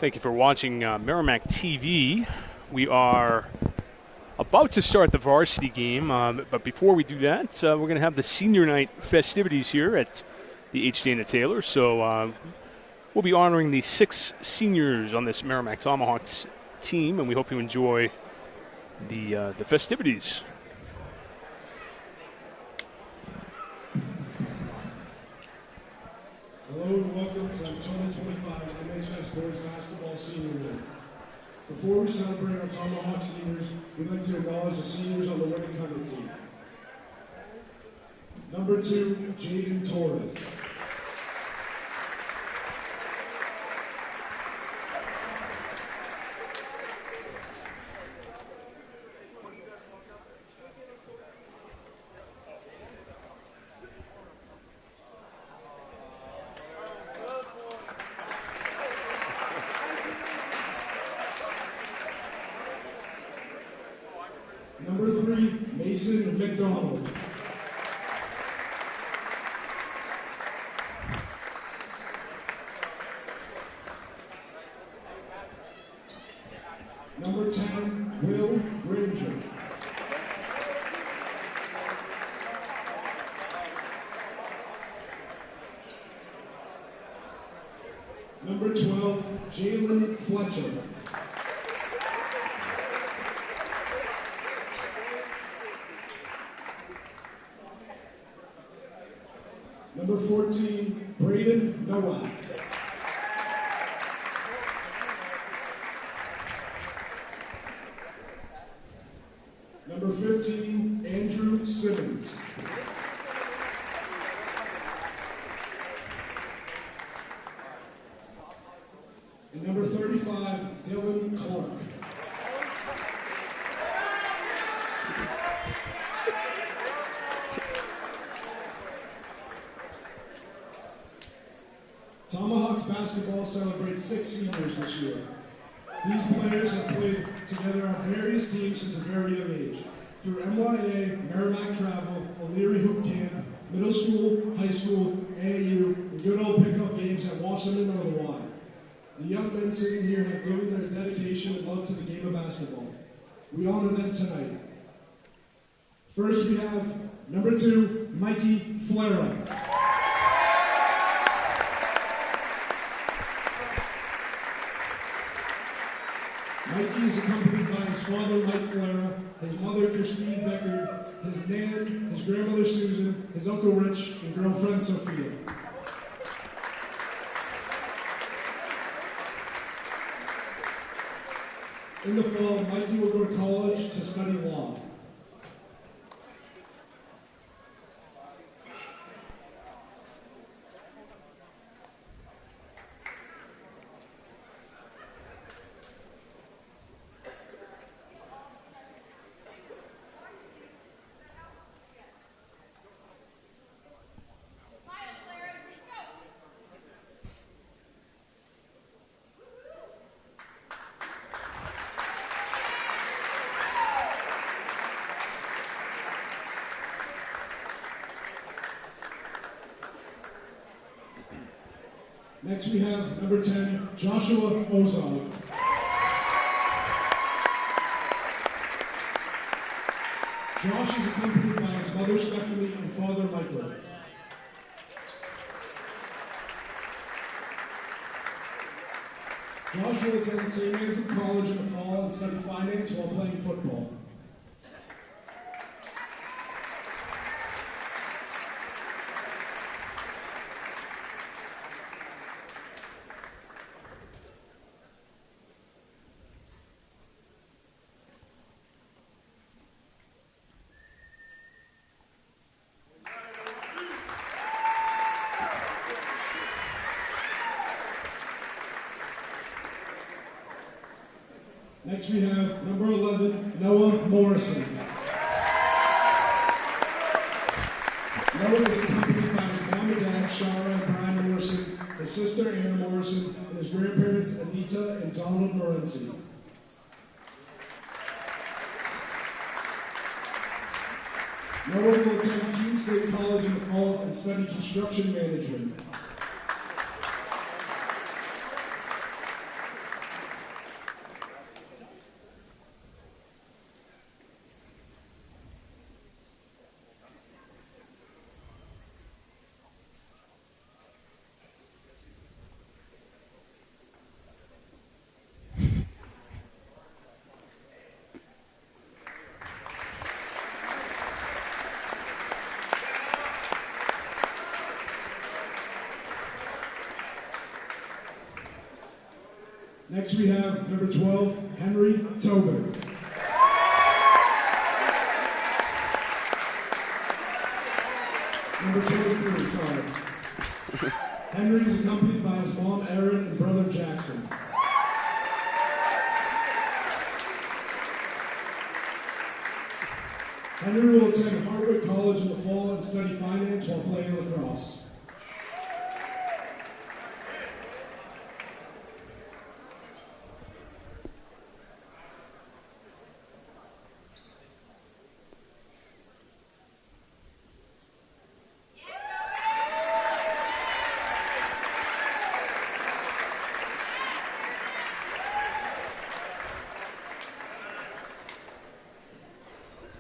Thank you for watching Merrimack TV. We are about to start the varsity game, but before we do that, we're going to have the senior night festivities here at the H. Dana Taylor. So we'll be honoring the 6 seniors on this Merrimack Tomahawks team, and we hope you enjoy the festivities. Hello and welcome to the 2025 MHS Boys Basketball Senior Night. Before we celebrate our Tomahawk seniors, we'd like to acknowledge the seniors on the Winnacunnet team. Number 2, Jaden Torres. Number 3, Mason McDonald. Number 10, Will Granger. Number 12, Jalen Fletcher. Number 14, Braden Nowak. Number 15, Andrew Simmons. And number 35, Dylan Clark. Tomahawks basketball celebrates 6 seniors this year. These players have played together on various teams since a very young age, through MYA, Merrimack Travel, O'Leary Hoop Camp, middle school, high school, AAU, and good old pickup games at Wasserman or the Y. The young men sitting here have given their dedication and love to the game of basketball. We honor them tonight. First we have number 2, Mikey Flera. Mikey is accompanied by his father, Mike Flera, his mother, Christine Becker, his nan, his grandmother, Susan, his uncle, Rich, and girlfriend, Sophia. In the fall, Mikey will go to college to study law. Next we have number 10, Joshua Ozog. Josh is accompanied by his mother Stephanie and father Michael. Josh will attend St. Anne's College in the fall and study finance while playing football. Next we have number 11, Noah Morrison. Noah is accompanied by his mom and dad, Shara and Brian Morrison, his sister, Anna Morrison, and his grandparents, Anita and Donald Morency. Noah will attend Keene State College in the fall and study construction management. Next we have number 12, Henry Tobin. Number 23, sorry. Henry is accompanied by his mom, Erin, and brother, Jackson. Henry will attend Harvard College in the fall and study finance while playing lacrosse.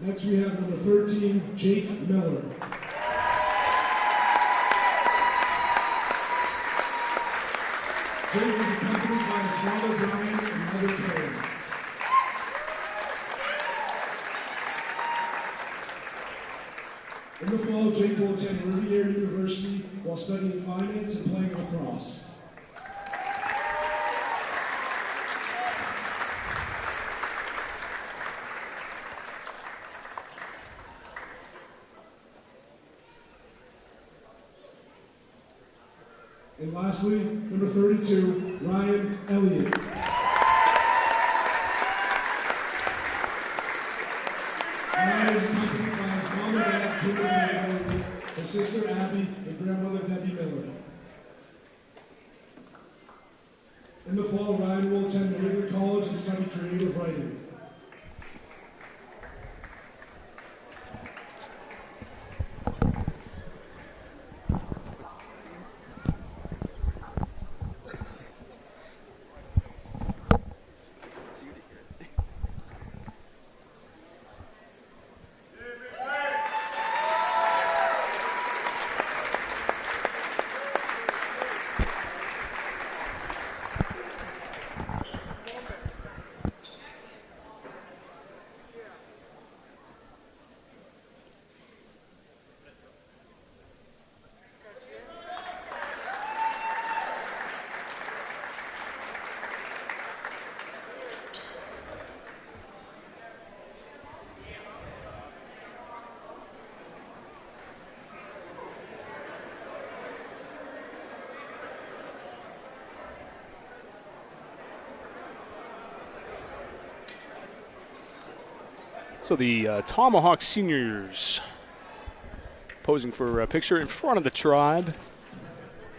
Next we have number 13, Jake Miller. Jake is accompanied by his father Brian and mother Karen. In the fall, Jake will attend Riviera University while studying finance and playing lacrosse. And lastly, number 32, Ryan Elliott. Ryan is accompanied by his mom and dad, Kimberly Elliott, his sister Abby, and grandmother Debbie Miller. In the fall, Ryan will attend Winnacunnet College and study creative writing. So the Tomahawk seniors posing for a picture in front of the tribe.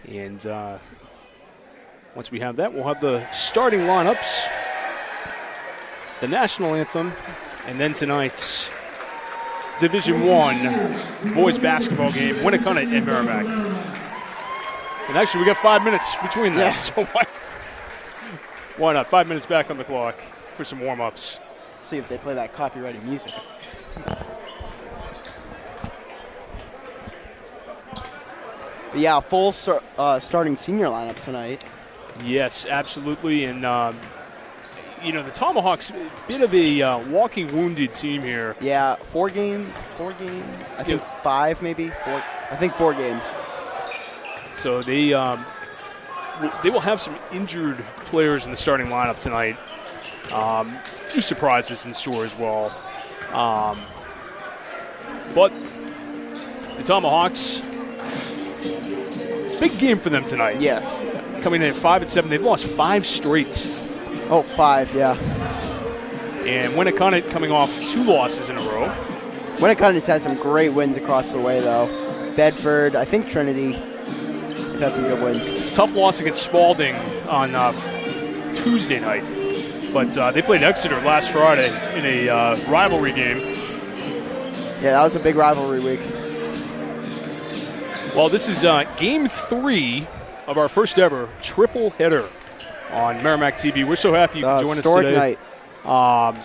And once we have that, we'll have the starting lineups, the national anthem, and then tonight's Division I boys basketball game, Winnacunnet and Merrimack. And actually, we got 5 minutes between them, so why not? 5 minutes back on the clock for some warm-ups. See if they play that copyrighted music. But yeah, full starting senior lineup tonight. Yes, absolutely. And, the Tomahawks, a bit of a walking wounded team here. Yeah, four game. I think five maybe. I think 4 games. So they will have some injured players in the starting lineup tonight. A few surprises in store as well. But the Tomahawks, big game for them tonight. Yes. Coming in at 5-7. They've lost 5 straight. Oh, 5, yeah. And Winnacunnet coming off 2 losses in a row. Winnacunnet's had some great wins across the way, though. Bedford, I think Trinity. They've had some good wins. Tough loss against Spalding on Tuesday night. But they played Exeter last Friday in a rivalry game. Yeah, that was a big rivalry week. Well, this is Game 3 of our first ever triple header on Merrimack TV. We're so happy you can join us today. Night.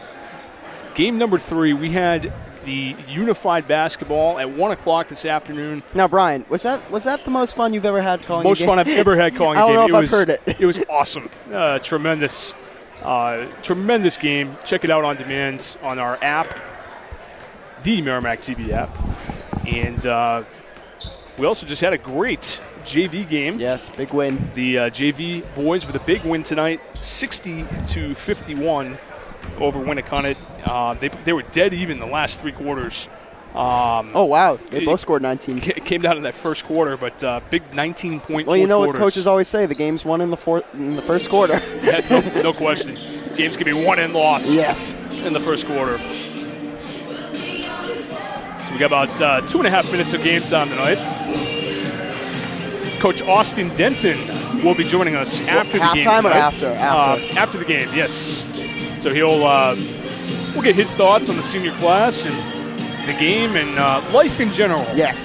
Game number 3, we had the unified basketball at 1 o'clock this afternoon. Now, Brian, was that the most fun you've ever had calling Most a game? fun I've ever had calling a game. I don't know if I've heard it. It was awesome. Tremendous game. Check it out on demand on our app, the Merrimack TV app. And We also just had a great JV game. Yes, big win. The JV boys with a big win tonight, 60-51 over Winnacunnet. They were dead even the last 3 quarters. Oh, wow. They both scored 19. It came down in that first quarter, but big 19-point Well, you know quarters. what coaches always say, the game's won in the first quarter. Yeah, no question. Games can be won and lost Yes. in the first quarter. So we got about 2.5 minutes of game time tonight. Coach Austin Denton will be joining us after the game Halftime or tonight. after? After the game, yes. So we'll get his thoughts on the senior class and the game and life in general. Yes.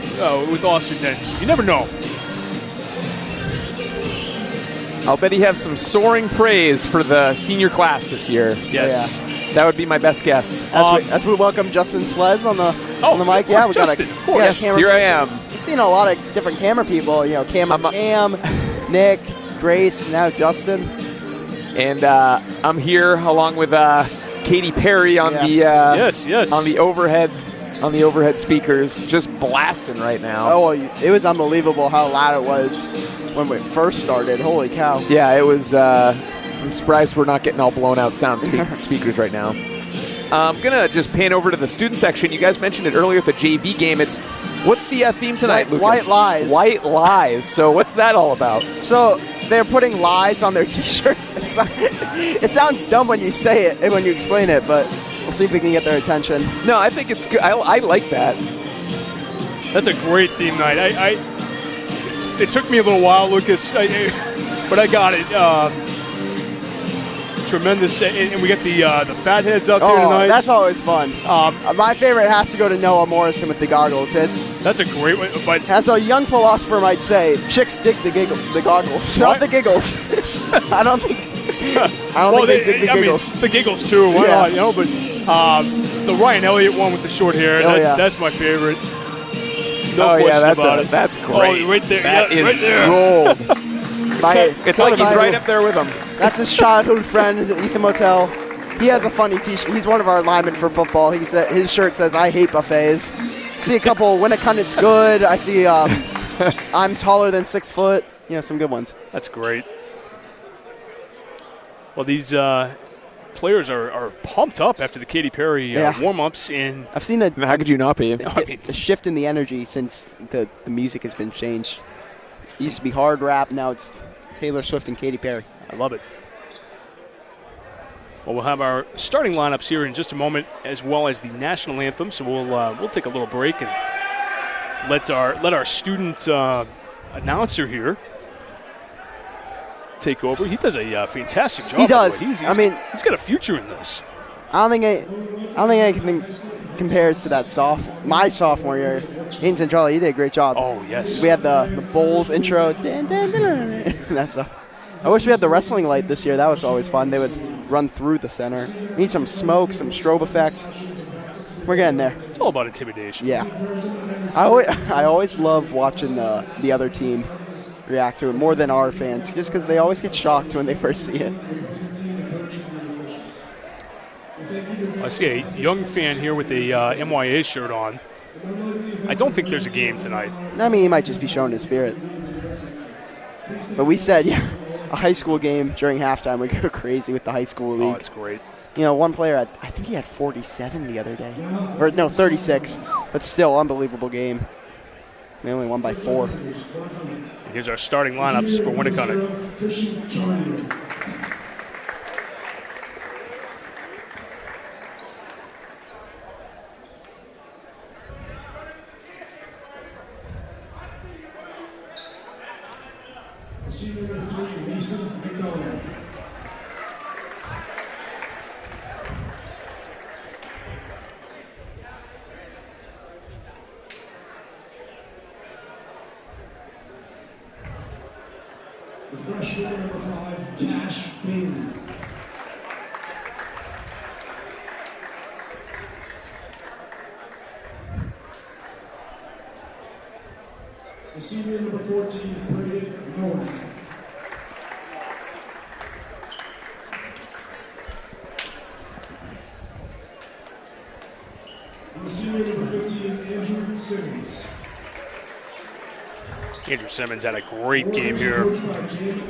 With Austin Denton. You never know. I'll bet he have some soaring praise for the senior class this year. Yes. That would be my best guess. As we welcome Justin Slez on the mic. Yeah, we got Justin, a of course. Yes, camera. here I am. We've seen a lot of different camera people. You know, Cam, Nick, Grace, now Justin. And I'm here along with Katy Perry on Yes. on the overhead speakers, just blasting right now. Oh, well, it was unbelievable how loud it was when we first started. Holy cow. Yeah, it was. I'm surprised we're not getting all blown out sound speakers right now. I'm gonna just pan over to the student section. You guys mentioned it earlier at the JV game. What's the theme tonight, Lucas? White lies. White lies. So what's that all about? So they're putting lies on their T-shirts. It sounds dumb when you say it and when you explain it, but we'll see if we can get their attention. No, I think it's good. I like that. That's a great theme night. It took me a little while, Lucas, but I got it. Tremendous, and we got the fatheads out there tonight. That's always fun. My favorite has to go to Noah Morrison with the goggles. That's a great one. But as a young philosopher might say, chicks dig the goggles, not the giggles. I don't think they dig the giggles. The giggles too. Why not? You know, but the Ryan Elliott one with the short hair. That's my favorite. No question about it. That's great. Oh, right there. That is right there. gold. It's like he's right up there with him. That's his childhood friend, Ethan Motel. He has a funny T-shirt. He's one of our linemen for football. His shirt says, "I hate buffets." See a couple. Winnacunnet's good. I see. I'm taller than 6 foot. Yeah, some good ones. That's great. Well, these players are pumped up after the Katy Perry warm-ups. And I've seen how could you not be? a shift in the energy since the music has been changed. It used to be hard rap. Now it's Taylor Swift and Katy Perry. I love it. Well, we'll have our starting lineups here in just a moment, as well as the national anthem. So we'll take a little break and let our student announcer here take over. He does a fantastic job. He does. He's got a future in this. I don't think anything compares to that my sophomore year. Hayden Centrale, he did a great job. Oh yes. We had the Bulls intro. That stuff. I wish we had the wrestling light this year. That was always fun. They would run through the center. We need some smoke, some strobe effect. We're getting there. It's all about intimidation. Yeah. I always love watching the other team react to it more than our fans, just because they always get shocked when they first see it. I see a young fan here with a MYA shirt on. I don't think there's a game tonight. I mean, he might just be showing his spirit. But we said, a high school game during halftime would go crazy with the high school league. Oh, it's great. You know, one player, I think he had 47 the other day. Or, no, 36. But still, unbelievable game. They only won by 4. Here's our starting lineups for Winnacunnet. The freshman number 5, Cash Bailey. The senior number 14, Braden Noah. The senior number 15, Andrew Simmons. Andrew Simmons had a great game here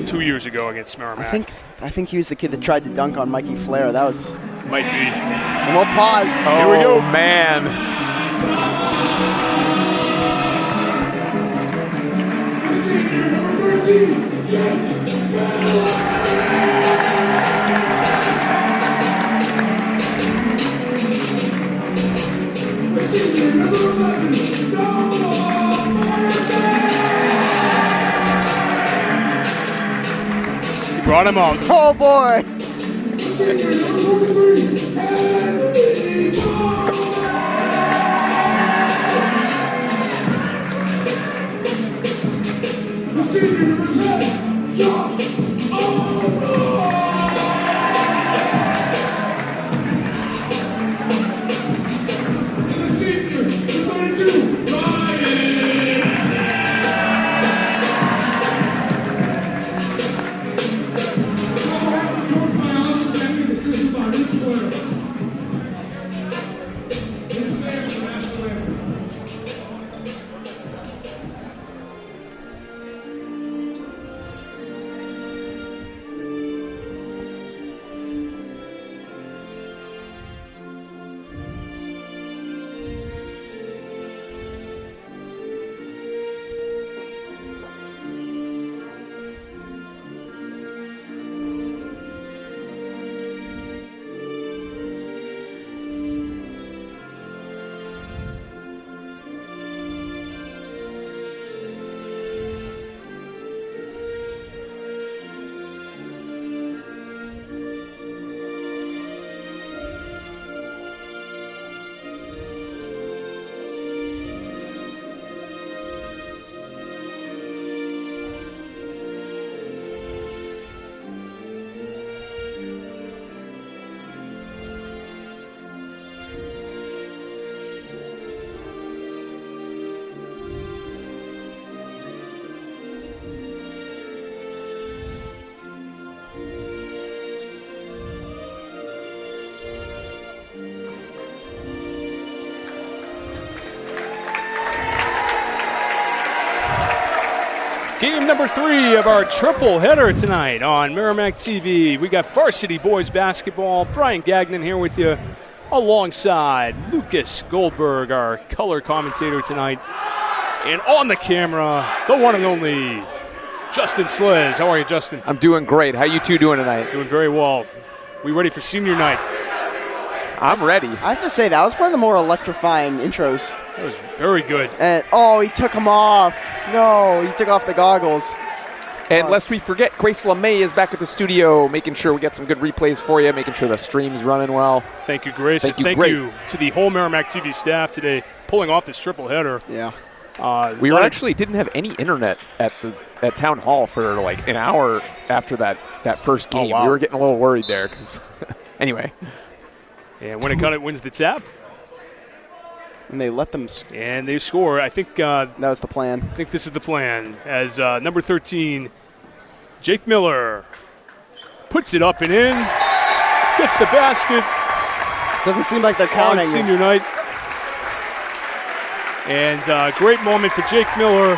2 years ago against Merrimack. I think he was the kid that tried to dunk on Mikey Flair. That was. Might be. And we'll pause. Here we go. Man. He brought him out. Oh boy. Game number 3 of our triple header tonight on Merrimack TV. We got Varsity boys basketball. Brian Gagnon here with you alongside Lucas Goldberg, our color commentator tonight. And on the camera, the one and only Justin Sliz. How are you, Justin? I'm doing great. How you two doing tonight? Doing very well. We ready for senior night? I'm ready. I have to say, that was one of the more electrifying intros. That was very good. And, oh, he took him off. No, he took off the goggles. And lest we forget, Grace LeMay is back at the studio, making sure we get some good replays for you, making sure the stream's running well. Thank you, Grace. Thank you, Grace. You to the whole Merrimack TV staff today, pulling off this triple header. Yeah. We actually didn't have any internet at Town Hall for like an hour after that first game. Oh, wow. We were getting a little worried there. Anyway. And Winnacunnet wins the tap. And they let them. And they score. I think that was the plan. I think this is the plan. As number 13, Jake Miller, puts it up and in. Gets the basket. Doesn't seem like they're counting. On senior night. And great moment for Jake Miller.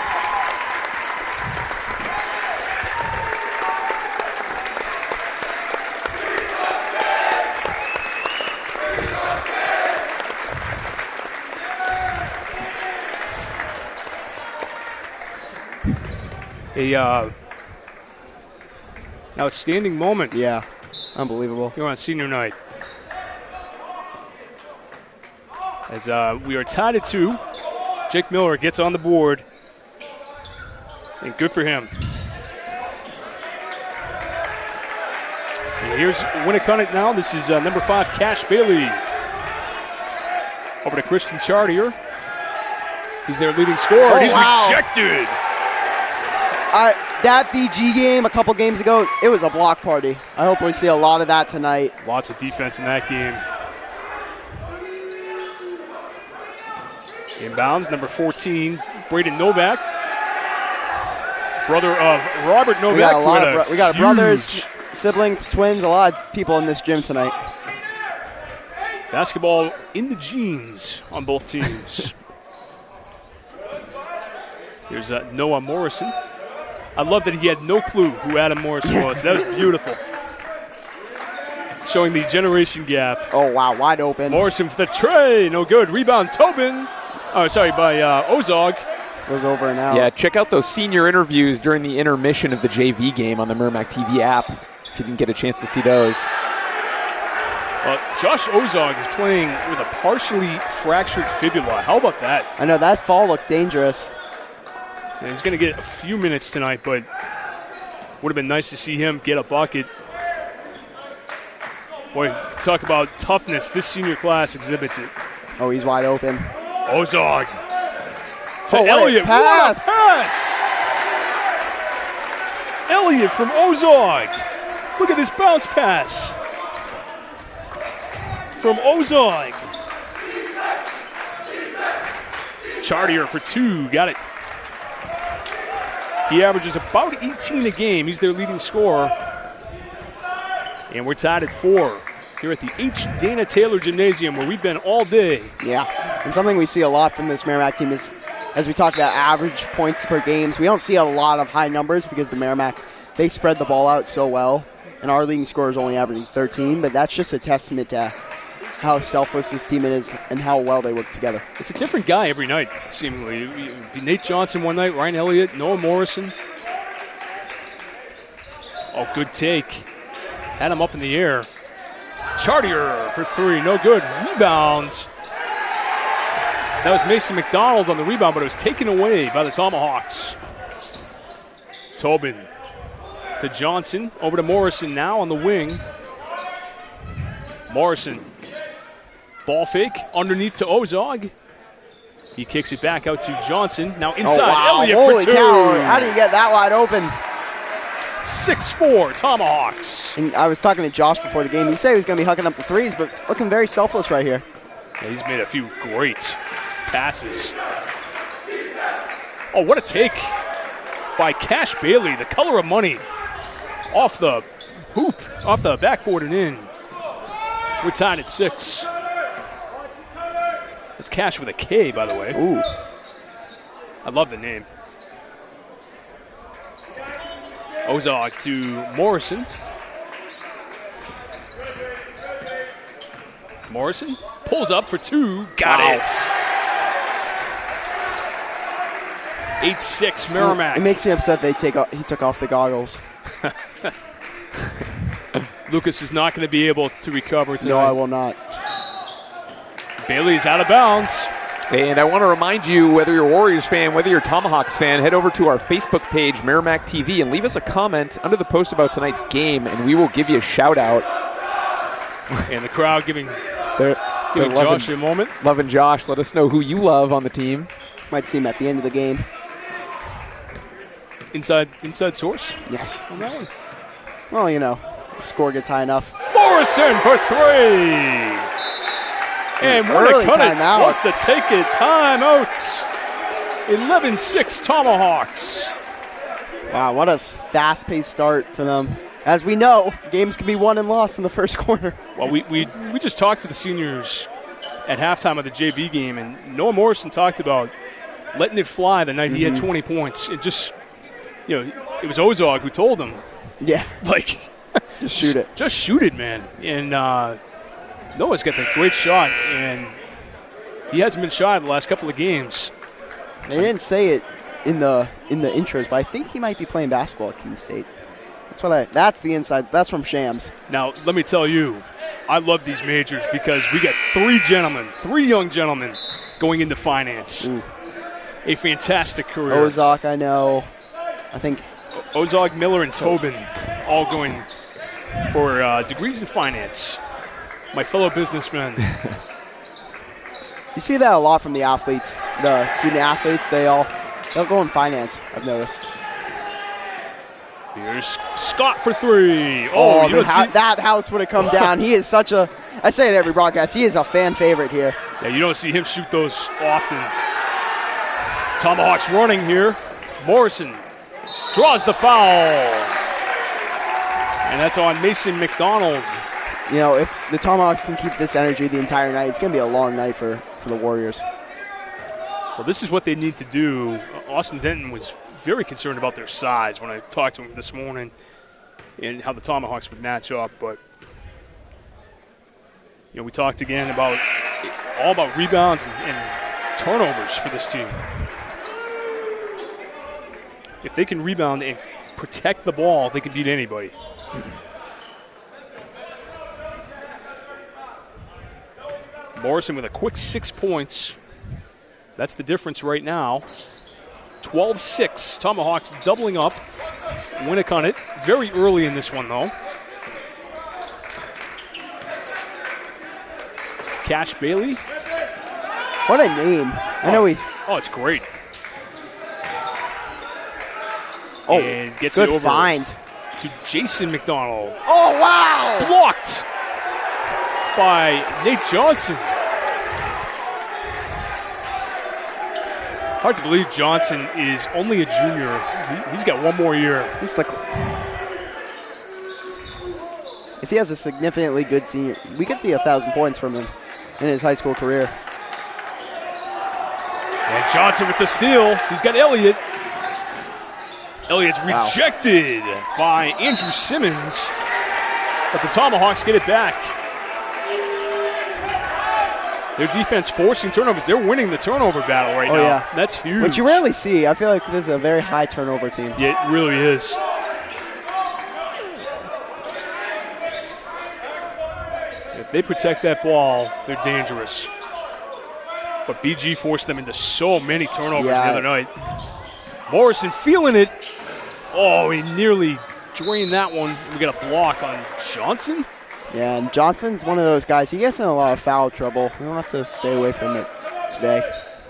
A outstanding moment. Yeah, unbelievable. Here on senior night. As we are tied at 2. Jake Miller gets on the board. And good for him. And here's Winnacunnet now. This is number 5, Cash Bailey. Over to Christian Chartier. He's their leading scorer. Oh, He's wow. rejected. That BG game a couple games ago, it was a block party. I hope we see a lot of that tonight. Lots of defense in that game. Inbounds, number 14, Braden Novak. Brother of Robert Novak. We got brothers, siblings, twins, a lot of people in this gym tonight. Basketball in the genes on both teams. Here's Noah Morrison. I love that he had no clue who Adam Morrison was. That was beautiful. Showing the generation gap. Oh, wow, wide open. Morrison for the tray. No good. Rebound, Tobin. Oh, sorry, by Ozog. Goes over and out. Yeah, check out those senior interviews during the intermission of the JV game on the Merrimack TV app if you didn't get a chance to see those. Josh Ozog is playing with a partially fractured fibula. How about that? I know, that fall looked dangerous. And he's going to get a few minutes tonight, but would have been nice to see him get a bucket. Boy, talk about toughness. This senior class exhibits it. Oh, he's wide open. Ozog to what a Elliott. pass. What a pass! Elliott from Ozog. Look at this bounce pass from Ozog. Chartier for 2. Got it. He averages about 18 a game. He's their leading scorer. And we're tied at 4 here at the H. Dana Taylor Gymnasium, where we've been all day. Yeah, and something we see a lot from this Merrimack team is, as we talk about average points per games, we don't see a lot of high numbers because the Merrimack, they spread the ball out so well, and our leading scorer is only averaging 13, but that's just a testament to how selfless this team is and how well they work together. It's a different guy every night, seemingly. It'd be Nate Johnson one night, Ryan Elliott, Noah Morrison. Oh, good take. Had him up in the air. Chartier for 3, no good. Rebound. That was Mason McDonald on the rebound, but it was taken away by the Tomahawks. Tobin to Johnson, over to Morrison now on the wing. Morrison, ball fake, underneath to Ozog. He kicks it back out to Johnson. Now inside, Elliott Holy for 2. cow, how do you get that wide open? 6-4 Tomahawks. And I was talking to Josh before the game. He said he was going to be hucking up the threes, but looking very selfless right here. Yeah, he's made a few great passes. Oh, what a take by Cash Bailey, the color of money. Off the hoop, off the backboard and in. We're tied at 6. That's Cash with a K, by the way. Ooh. I love the name. Ozog to Morrison. Morrison pulls up for 2. Got it. 8-6 Merrimack. It makes me upset he took off the goggles. Lucas is not going to be able to recover tonight. No, I will not. Bailey is out of bounds. And I want to remind you, whether you're a Warriors fan, whether you're a Tomahawks fan, head over to our Facebook page, Merrimack TV, and leave us a comment under the post about tonight's game, and we will give you a shout-out. And the crowd giving They're Josh a moment. Loving Josh. Let us know who you love on the team. Might see him at the end of the game. Inside source Yes. on that one. Well, you know, the score gets high enough. Morrison for 3. And Early Winnacunnet timeout. wants to take it. Timeout. 11-6 Tomahawks. Wow, what a fast-paced start for them. As we know, games can be won and lost in the first quarter. Well, we just talked to the seniors at halftime of the JV game, and Noah Morrison talked about letting it fly the night he had 20 points. It just, it was Ozog who told him, Yeah, like, just shoot it. Just shoot it, man. And Noah's got the great shot, and he hasn't been shy the last couple of games. They didn't say it in the intros, but I think he might be playing basketball at Keene State. That's the inside. That's from Shams. Now, let me tell you, I love these majors because we got 3 young gentlemen going into finance. Ooh. A fantastic career. Ozog, I know. I think Ozog, Miller, and Tobin all going for degrees in finance. My fellow businessmen. you see that a lot from the athletes, the student athletes. They'll go in finance, I've noticed. Here's Scott for 3. Oh, that house would have come down. He is such a, I say it every broadcast, he is a fan favorite here. Yeah, you don't see him shoot those often. Tomahawks running here. Morrison draws the foul. And that's on Mason McDonald. You know, if the Tomahawks can keep this energy the entire night, it's going to be a long night for the Warriors. Well, this is what they need to do. Austin Denton was very concerned about their size when I talked to him this morning and how the Tomahawks would match up. But, we talked again about all about rebounds and turnovers for this team. If they can rebound and protect the ball, they can beat anybody. Morrison with a quick 6 points. That's the difference right now. 12-6. Tomahawks doubling up. Winnacunnet very early in this one, though. Cash Bailey. What a name. I know he. Oh, it's great. Oh, and gets good it over find. to Jason McDonald. Oh, wow. Blocked by Nate Johnson. Hard to believe Johnson is only a junior. He's got one more year. If he has a significantly good senior, we could see 1,000 points from him in his high school career. And Johnson with the steal. He's got Elliott. Elliott's rejected by Andrew Simmons, but the Tomahawks get it back. Their defense forcing turnovers. They're winning the turnover battle right now. Yeah. That's huge. Which you rarely see. I feel like this is a very high turnover team. Yeah, it really is. If they protect that ball, they're dangerous. But BG forced them into so many turnovers the other night. Morrison feeling it. Oh, he nearly drained that one. We got a block on Johnson. Yeah, and Johnson's one of those guys. He gets in a lot of foul trouble. We don't have to stay away from it today.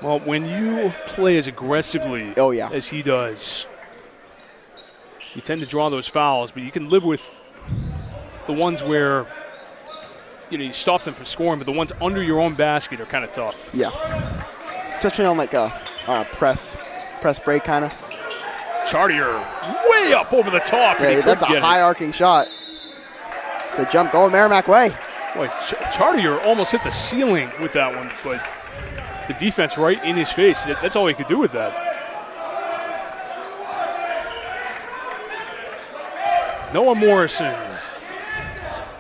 Well, when you play as aggressively as he does, you tend to draw those fouls, but you can live with the ones where you stop them from scoring, but the ones under your own basket are kind of tough. Yeah. Especially on like a press break kind of. Chartier way up over the top. Yeah, that's a high arcing shot. The jump going Merrimack way. Boy, Chartier almost hit the ceiling with that one, but the defense right in his face, that's all he could do with that. Noah Morrison.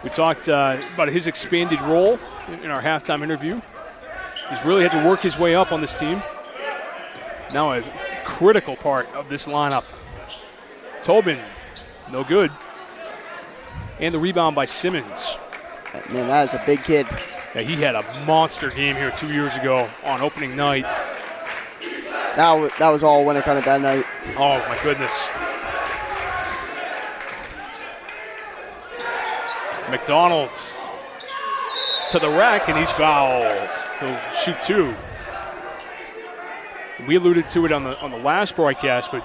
We talked about his expanded role in our halftime interview. He's really had to work his way up on this team. Now a critical part of this lineup. Tobin, no good. And the rebound by Simmons. Man, that is a big kid. Yeah, he had a monster game here 2 years ago on opening night. That was all Winnacunnet that night. Oh, my goodness. McDonald to the rack, and he's fouled. He'll shoot two. We alluded to it on the last broadcast, but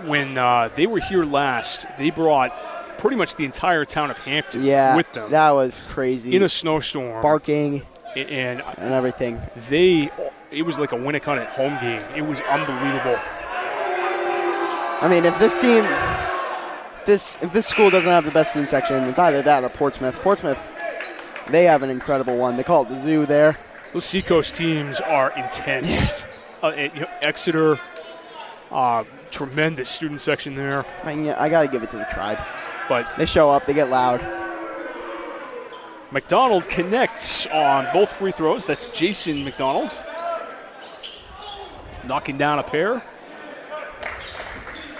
when they were here last, they brought pretty much the entire town of Hampton with them. That was crazy. In a snowstorm. Barking and everything. It was like a Winnacunnet home game. It was unbelievable. I mean, if this team, if this school doesn't have the best student section, it's either that or Portsmouth. Portsmouth, they have an incredible one. They call it the Zoo there. Those Seacoast teams are intense. Exeter, tremendous student section there. I mean, I got to give it to the Tribe. But they show up, they get loud. McDonald connects on both free throws. That's Jason McDonald. Knocking down a pair.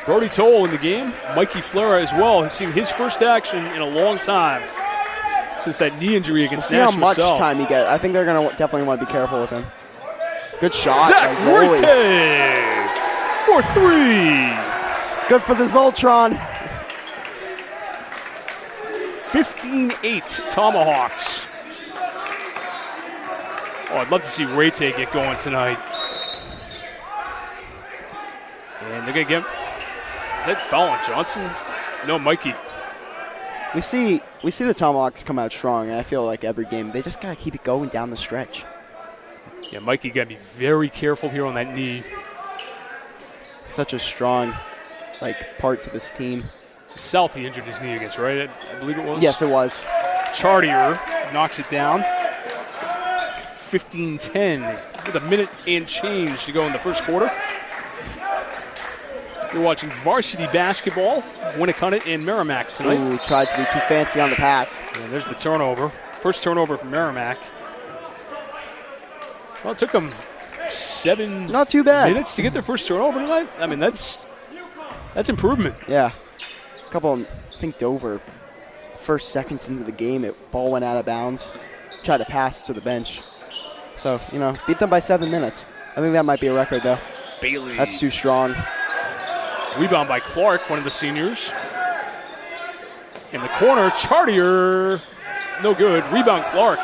Brody Toll in the game. Mikey Flera as well. He's seen his first action in a long time since that knee injury against Nash. See how much time he gets. I think they're going to definitely want to be careful with him. Good shot. Zach Rite for three. It's good for the Zoltron. 15-8 Tomahawks. Oh, I'd love to see Rate get going tonight. And they're going to get... Is that foul on Johnson? No, Mikey. We see the Tomahawks come out strong, and I feel like every game, they just got to keep it going down the stretch. Yeah, Mikey got to be very careful here on that knee. Such a strong, part to this team. Southey injured his knee against, right? I believe it was? Yes, it was. Chartier knocks it down. 15-10 with a minute and change to go in the first quarter. You're watching varsity basketball, Winnacunnet and Merrimack tonight. Ooh, tried to be too fancy on the pass. And there's the turnover. First turnover for Merrimack. Well, it took them 7 Not too bad. minutes to get their first turnover tonight. I mean, that's improvement. Yeah. A couple, I think Dover, first seconds into the game, ball went out of bounds. Tried to pass to the bench. So, beat them by 7 minutes. I think that might be a record, though. Bailey. That's too strong. Rebound by Clark, one of the seniors. In the corner, Chartier, no good. Rebound Clark.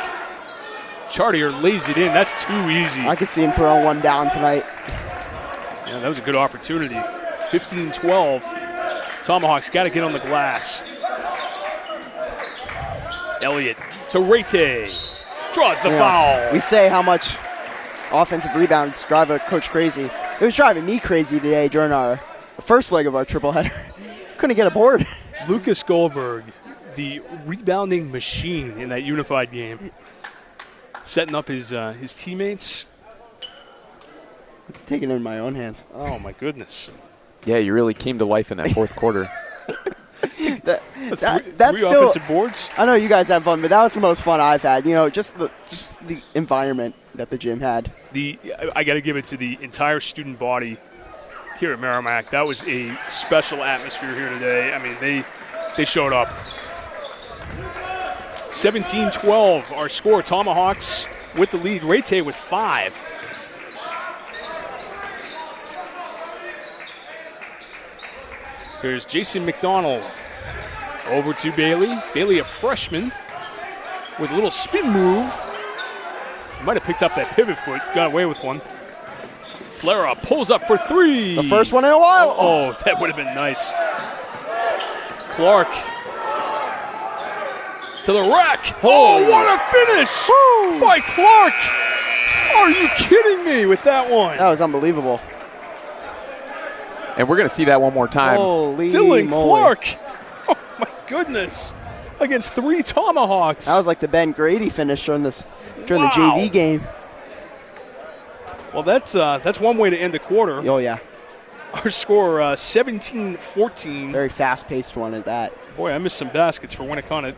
Chartier lays it in. That's too easy. I could see him throwing one down tonight. Yeah, that was a good opportunity. 15-12. Tomahawks got to get on the glass. Elliott to Rete. Draws the foul. We say how much offensive rebounds drive a coach crazy. It was driving me crazy today during our first leg of our triple header. Couldn't get a board. Lucas Goldberg, the rebounding machine in that unified game. Setting up his teammates. It's taking it in my own hands. Oh, my goodness. Yeah, you really came to life in that fourth quarter. That's three still, offensive boards. I know you guys have fun, but that was the most fun I've had. Just the environment that the gym had. I got to give it to the entire student body here at Merrimack. That was a special atmosphere here today. I mean, they showed up. 17-12, our score. Tomahawks with the lead. Rete with 5. Here's Jason McDonald. Over to Bailey. Bailey, a freshman, with a little spin move. Might have picked up that pivot foot. Got away with one. Flera pulls up for 3. The first one in a while. Oh, that would have been nice. Clark to the rack. Oh, what a finish by Clark. Are you kidding me with that one? That was unbelievable. And we're going to see that one more time. Holy Dylan moly. Clark. Oh, my goodness. Against 3 Tomahawks. That was like the Ben Grady finish during the JV game. Well, that's one way to end the quarter. Oh, yeah. Our score, 17-14. Very fast-paced one at that. Boy, I missed some baskets for Winnacunnet.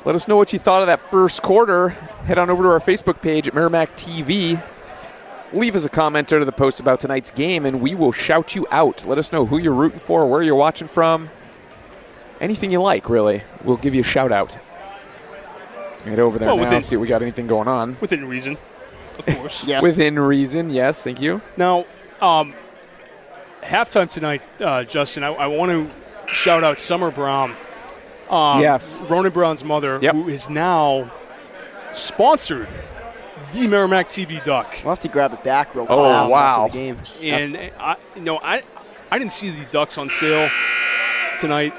Let us know what you thought of that first quarter. Head on over to our Facebook page at Merrimack TV. Leave us a comment under the post about tonight's game, and we will shout you out. Let us know who you're rooting for, where you're watching from. Anything you like, really. We'll give you a shout-out. Get over there now, see if we got anything going on. Within reason, of course. Yes. Within reason, yes, thank you. Now, halftime tonight, Justin, I want to shout out Summer Brown. Yes. Ronan Brown's mother, who is now sponsored the Merrimack TV Duck. We'll have to grab it back real fast wow. after the game. And I didn't see the ducks on sale tonight.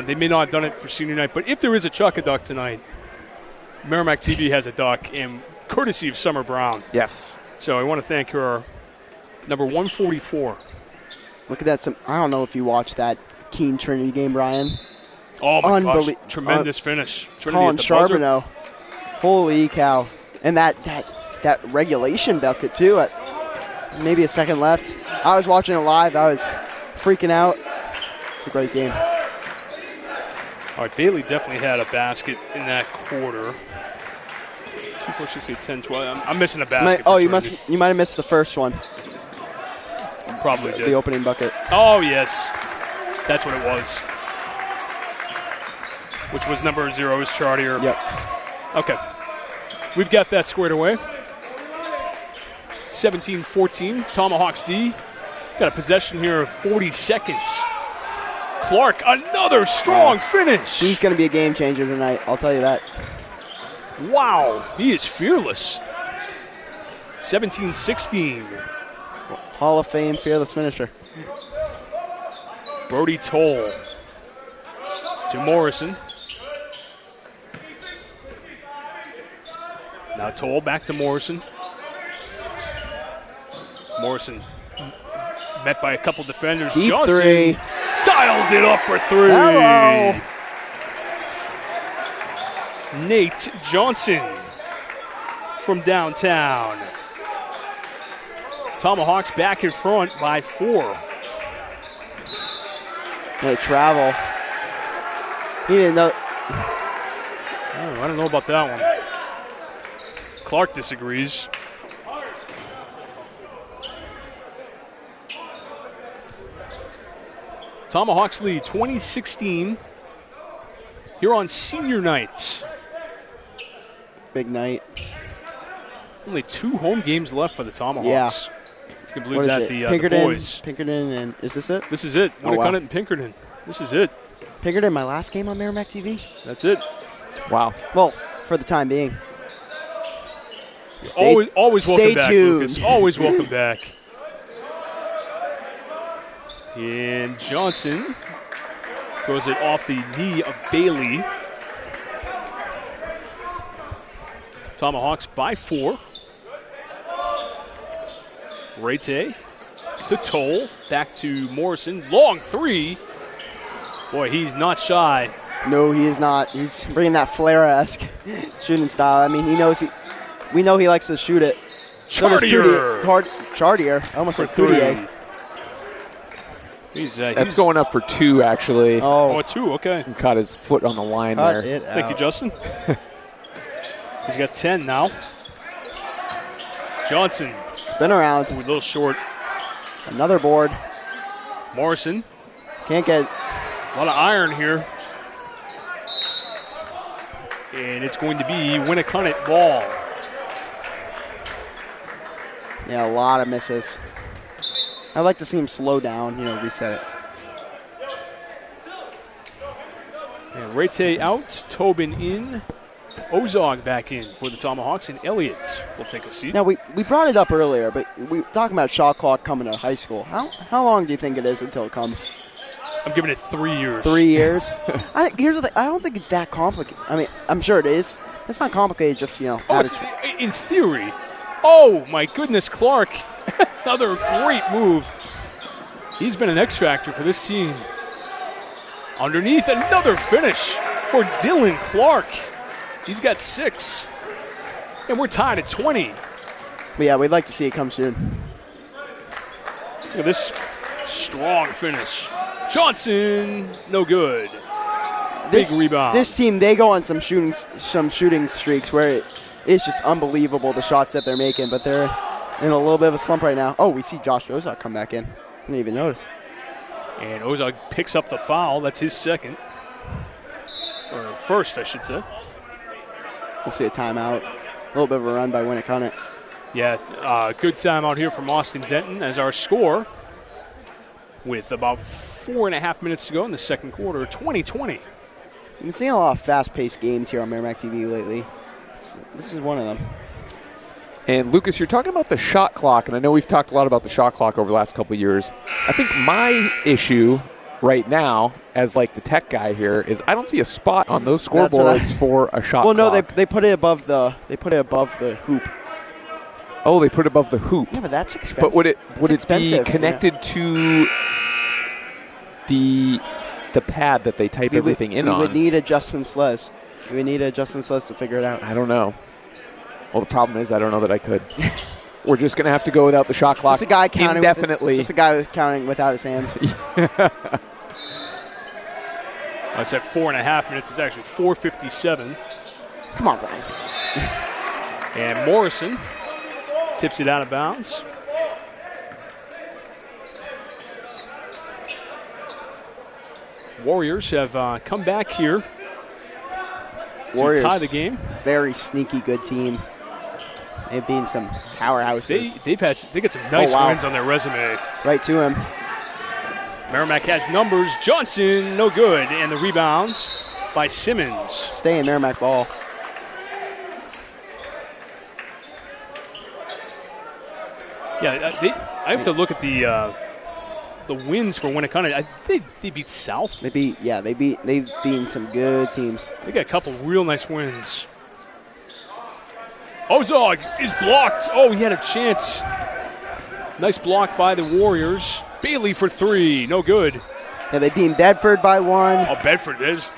They may not have done it for senior night, but if there is a Chuck a Duck tonight, Merrimack TV has a duck, and courtesy of Summer Brown. Yes. So I want to thank her. Number 144. Look at that. I don't know if you watched that Keene Trinity game, Ryan. Oh, my gosh. Tremendous finish. Trinity Colin at the buzzer. Charbonneau. Holy cow. And that regulation bucket, too, at maybe a second left. I was watching it live. I was freaking out. It's a great game. All right, Bailey definitely had a basket in that quarter. 2, 4, 6, 8, 10, 12. I'm missing a basket. You might have missed the first one. Probably did. The opening bucket. Oh, yes. That's what it was. Which was number 0 is Chartier. Yep. Okay. We've got that squared away. 17-14. Tomahawks D. Got a possession here of 40 seconds. Clark, another strong finish. He's going to be a game changer tonight. I'll tell you that. Wow. He is fearless. 17-16. Hall of Fame fearless finisher. Brody Toll to Morrison. Now Toll back to Morrison. Morrison met by a couple defenders. Deep Johnson 3. dials it up for 3. Hello. Nate Johnson from downtown. Tomahawks back in front by 4. They travel. He didn't know. I don't know about that one. Clark disagrees. Tomahawks lead 2016 here on senior night. Big night. Only 2 home games left for the Tomahawks. Yeah. You can believe What is that, it? the Pinkerton, boys. Pinkerton, and is this it? This is it. Oh, wow. Winnacunnet and Pinkerton. This is it. Pinkerton, my last game on Merrimack TV? That's it. Wow. Well, for the time being. Always welcome stay back, tuned. Lucas. Always welcome back. And Johnson throws it off the knee of Bailey. Tomahawks by 4. Rete to Toll. Back to Morrison. Long 3. Boy, he's not shy. No, he is not. He's bringing that Flair-esque shooting style. I mean, we know he likes to shoot it. Chartier. Chartier. I almost said Coutier. That's going up for 2, actually. Oh, 2, okay. And caught his foot on the line Cut there. it out. Thank you, Justin. He's got 10 now. Johnson, Spin around. a little short. Another board. Morrison, Can't get. a lot of iron here. And it's going to be Winnacunnet ball. Yeah, a lot of misses. I'd like to see him slow down, reset it. And Rete out, Tobin in, Ozog back in for the Tomahawks, and Elliott will take a seat. Now, we brought it up earlier, but we talking about shot clock coming to high school. How long do you think it is until it comes? I'm giving it 3 years. 3 years? Here's the thing. I don't think it's that complicated. I mean, I'm sure it is. It's not complicated, just, Oh, in theory. Oh, my goodness, Clark. Another great move. He's been an X factor for this team. Underneath, another finish for Dylan Clark. He's got 6. And we're tied at 20. But yeah, we'd like to see it come soon. Look at this strong finish. Johnson, no good. Big rebound. This team, they go on some shooting streaks where it's just unbelievable the shots that they're making, but they're in a little bit of a slump right now. Oh, we see Josh Ozok come back in. I didn't even notice. And Ozog picks up the foul. That's his second. Or first, I should say. We'll see a timeout. A little bit of a run by Winnacunnet. Yeah, good timeout here from Austin Denton as our score with about 4.5 minutes to go in the second quarter, 20-20. You've been seeing a lot of fast-paced games here on Merrimack TV lately. This is one of them. And, Lucas, you're talking about the shot clock, and I know we've talked a lot about the shot clock over the last couple of years. I think my issue right now, as like the tech guy here, is I don't see a spot on those scoreboards for a shot clock. Well, no, they put it above the hoop. Oh, they put it above the hoop. Yeah, but that's expensive. But would it be expensive, connected to the pad that they type everything in on? We would need a Justin Sles. We would need a Justin Sles to figure it out. I don't know. Well, the problem is I don't know that I could. We're just going to have to go without the shot clock Just a guy counting indefinitely. Just a guy counting without his hands. I said 4.5 minutes. It's actually 4:57. Come on, Brian. And Morrison tips it out of bounds. Warriors have come back here Warriors, to tie the game. Very sneaky good team. They've been some powerhouses. They got some nice wow. wins on their resume. Right to him. Merrimack has numbers. Johnson, no good. And the rebounds by Simmons. Stay in Merrimack ball. Yeah, I have to look at the wins for Winnacunnet. I think they beat South. They've beaten some good teams. They got a couple real nice wins. Ozog is blocked. Oh, he had a chance. Nice block by the Warriors. Bailey for 3, no good. Yeah, they beat Bedford by 1. Oh, Bedford, there's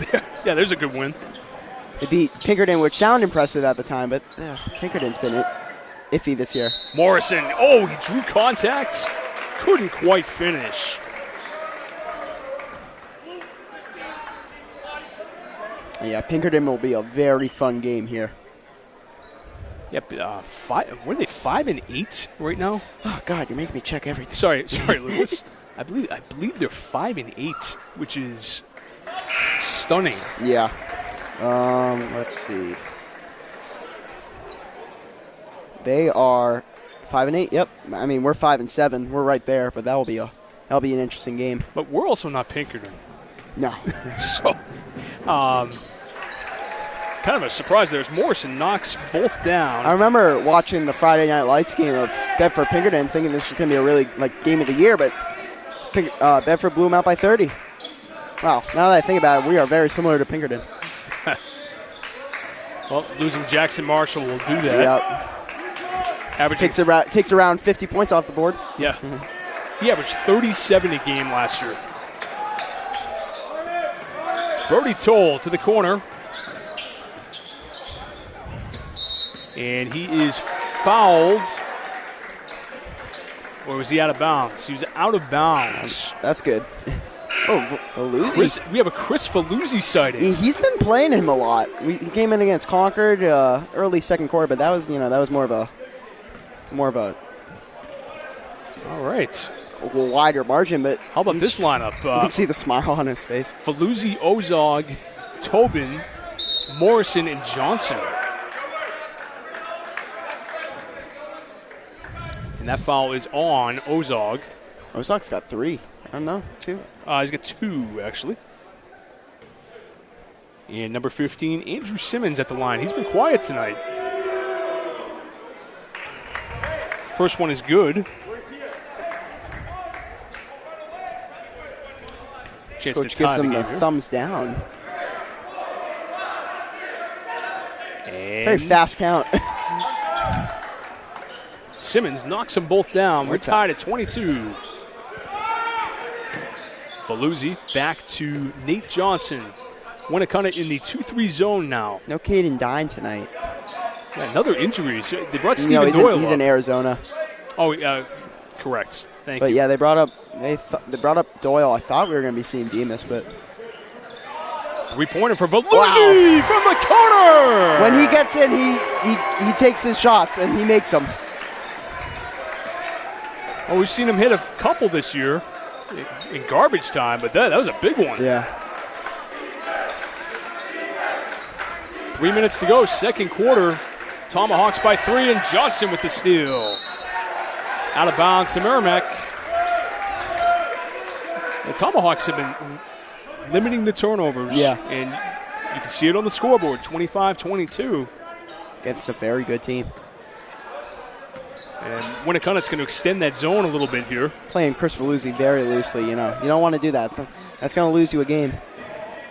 a good win. They beat Pinkerton, which sounded impressive at the time, but Pinkerton's been iffy this year. Morrison, oh, he drew contact. Couldn't quite finish. Yeah, Pinkerton will be a very fun game here. Yep, what are they, 5-8 right now? Oh, God, you're making me check everything. Sorry, Lucas. I believe they're 5-8, which is stunning. Yeah. Let's see. They are 5-8. Yep. I mean, we're 5-7. We're right there, but that'll be an interesting game. But we're also not Pinkerton. No. So, kind of a surprise there as Morrison knocks both down. I remember watching the Friday Night Lights game of Bedford Pinkerton, thinking this was going to be a really game of the year, but Bedford blew them out by 30. Wow. Now that I think about it, we are very similar to Pinkerton. Well, losing Jackson Marshall will do that. Yep. Averaging Takes around 50 points off the board. Yeah. He averaged 37 a game last year. Brody Toll to the corner. And he is fouled. Or was he out of bounds? He was out of bounds. That's good. Oh, Faluzzi. We have a Chris Faluzzi sighting. He's been playing him a lot. He came in against Concord early second quarter, but that was more of a All right. wider margin. But how about this lineup? You can see the smile on his face. Faluzzi, Ozog, Tobin, Morrison, and Johnson. And that foul is on Ozog. Ozog's got 3. I don't know, 2. He's got 2, actually. And number 15, Andrew Simmons at the line. He's been quiet tonight. First one is good. Chance Coach to tie gives him the game here. thumbs down. And Very fast count. Simmons knocks them both down. We're tied at 22. Faluzzi back to Nate Johnson. Winnacunnet in the 2-3 zone now. No Caden Dine tonight. Yeah, another injury. So they brought Stephen Doyle he's up. in Arizona. Oh, correct. Thank you. But yeah, they brought up Doyle. I thought we were going to be seeing Demas, but 3-pointer for Faluzzi from the corner. When he gets in, he takes his shots and he makes them. Well, we've seen him hit a couple this year in garbage time, but that was a big one. Yeah. 3 minutes to go, second quarter. Tomahawks by 3, and Johnson with the steal. Out of bounds to Merrimack. The Tomahawks have been limiting the turnovers. Yeah. And you can see it on the scoreboard, 25-22. It's a very good team. And Winnacunnet's going to extend that zone a little bit here. Playing Chris Faluzzi very loosely, you don't want to do that. That's going to lose you a game.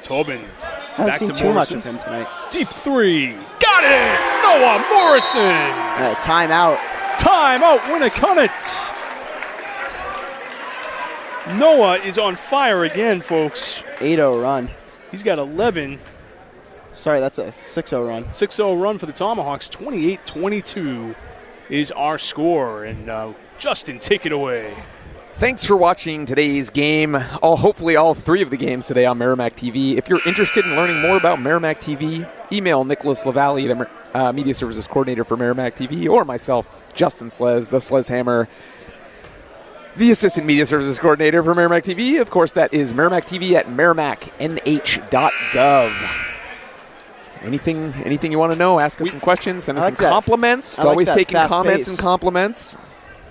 Tobin. I haven't Back seen to too much Morrison. of him tonight. Deep 3. Got it! Noah Morrison! Timeout. Timeout, Winnacunnet. Noah is on fire again, folks. 8-0 run. He's got 11. Sorry, that's a 6-0 run. 6-0 run for the Tomahawks. 28-22 is our score. And Justin, take it away. Thanks for watching today's game. Hopefully all 3 of the games today on Merrimack TV. If you're interested in learning more about Merrimack TV, email Nicholas Lavallee, the Media Services Coordinator for Merrimack TV, or myself, Justin Slez, the Slez Hammer, the Assistant Media Services Coordinator for Merrimack TV. Of course, that is Merrimack TV at merrimacknh.gov. Anything you want to know, ask us some questions, send us some compliments. It's always taking comments and compliments.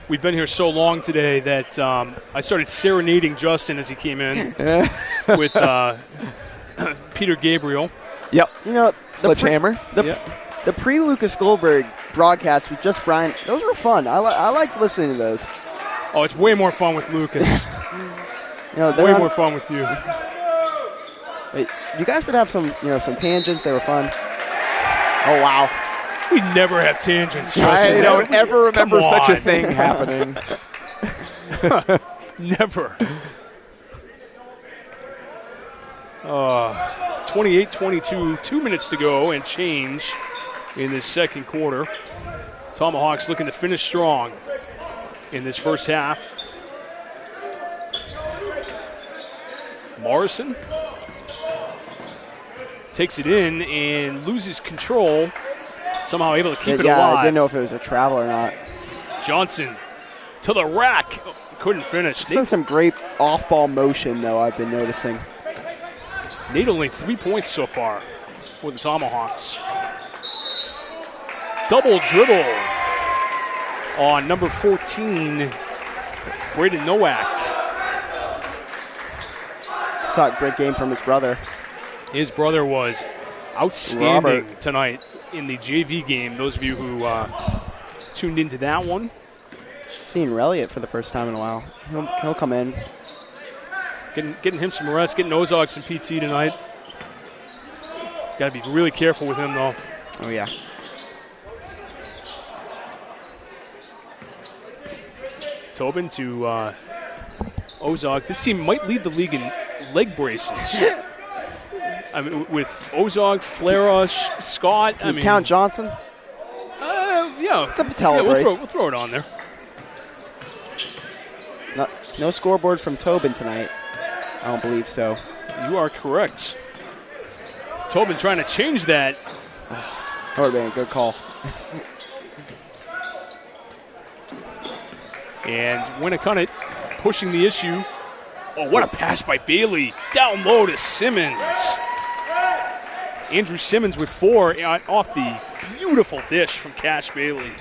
We've been here so long today that I started serenading Justin as he came in with Peter Gabriel. Yep. Sledgehammer. The pre-Lucas Goldberg broadcast with just Brian, those were fun. I liked listening to those. Oh, it's way more fun with Lucas. Way more fun with you. You guys would have some tangents. They were fun. Oh, wow. We never have tangents. I don't ever remember such a thing happening. Never. 28-22, 2 minutes to go and change in this second quarter. Tomahawks looking to finish strong in this first half. Morrison takes it in and loses control. Somehow able to keep it alive. I didn't know if it was a travel or not. Johnson to the rack. Couldn't finish. It's been some great off-ball motion, though, I've been noticing. Nate only 3 points so far for the Tomahawks. Double dribble on number 14, Braden Nowak. Saw a great game from his brother. His brother was outstanding tonight in the JV game. Those of you who tuned into that one. Seeing Reliot for the first time in a while. He'll come in. Getting him some rest, getting Ozog some PT tonight. Got to be really careful with him, though. Oh, yeah. Tobin to Ozog. This team might lead the league in leg braces. I mean, with Ozog, Flera, Scott. Can you count Johnson? Yeah. It's a patella brace. We'll throw it on there. No scoreboard from Tobin tonight. I don't believe so. You are correct. Tobin trying to change that. That would have been a good call. And Winnacunnet pushing the issue. Oh, what a pass by Bailey. Down low to Simmons. Andrew Simmons with 4 off the beautiful dish from Cash Bailey.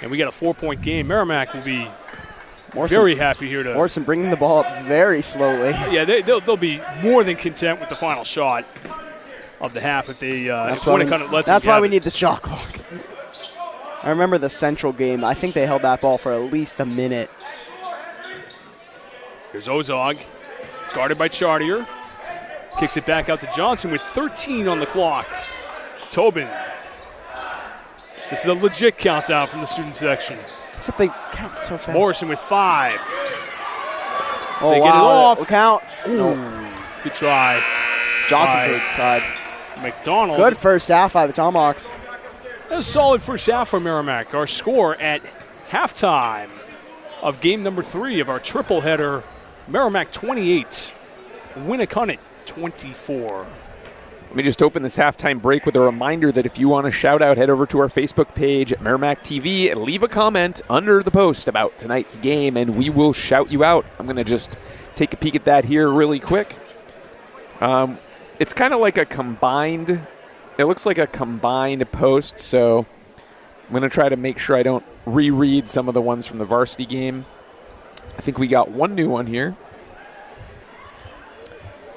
And we got a 4-point game. Merrimack will be very happy here to. Morrison bringing the ball up very slowly. Yeah, they'll be more than content with the final shot of the half if they That's why we need the shot clock. I remember the Central game. I think they held that ball for at least a minute. Here's Ozog, guarded by Chartier. Kicks it back out to Johnson with 13 on the clock. Tobin. This is a legit countdown from the student section. Except they count so fast. Morrison with 5. Oh, they wow. get it off. Count. Ooh. Good try. Johnson tried. McDonald. Good first half by the Tomahawks. A solid first half for Merrimack. Our score at halftime of game number 3 of our triple header, Merrimack 28, Winnacunnet 24. Let me just open this halftime break with a reminder that if you want a shout out, head over to our Facebook page at Merrimack TV and leave a comment under the post about tonight's game, and we will shout you out. I'm going to just take a peek at that here really quick. It's kind of like a combined, it looks like a combined post, so I'm going to try to make sure I don't reread some of the ones from the varsity game. I think we got one new one here.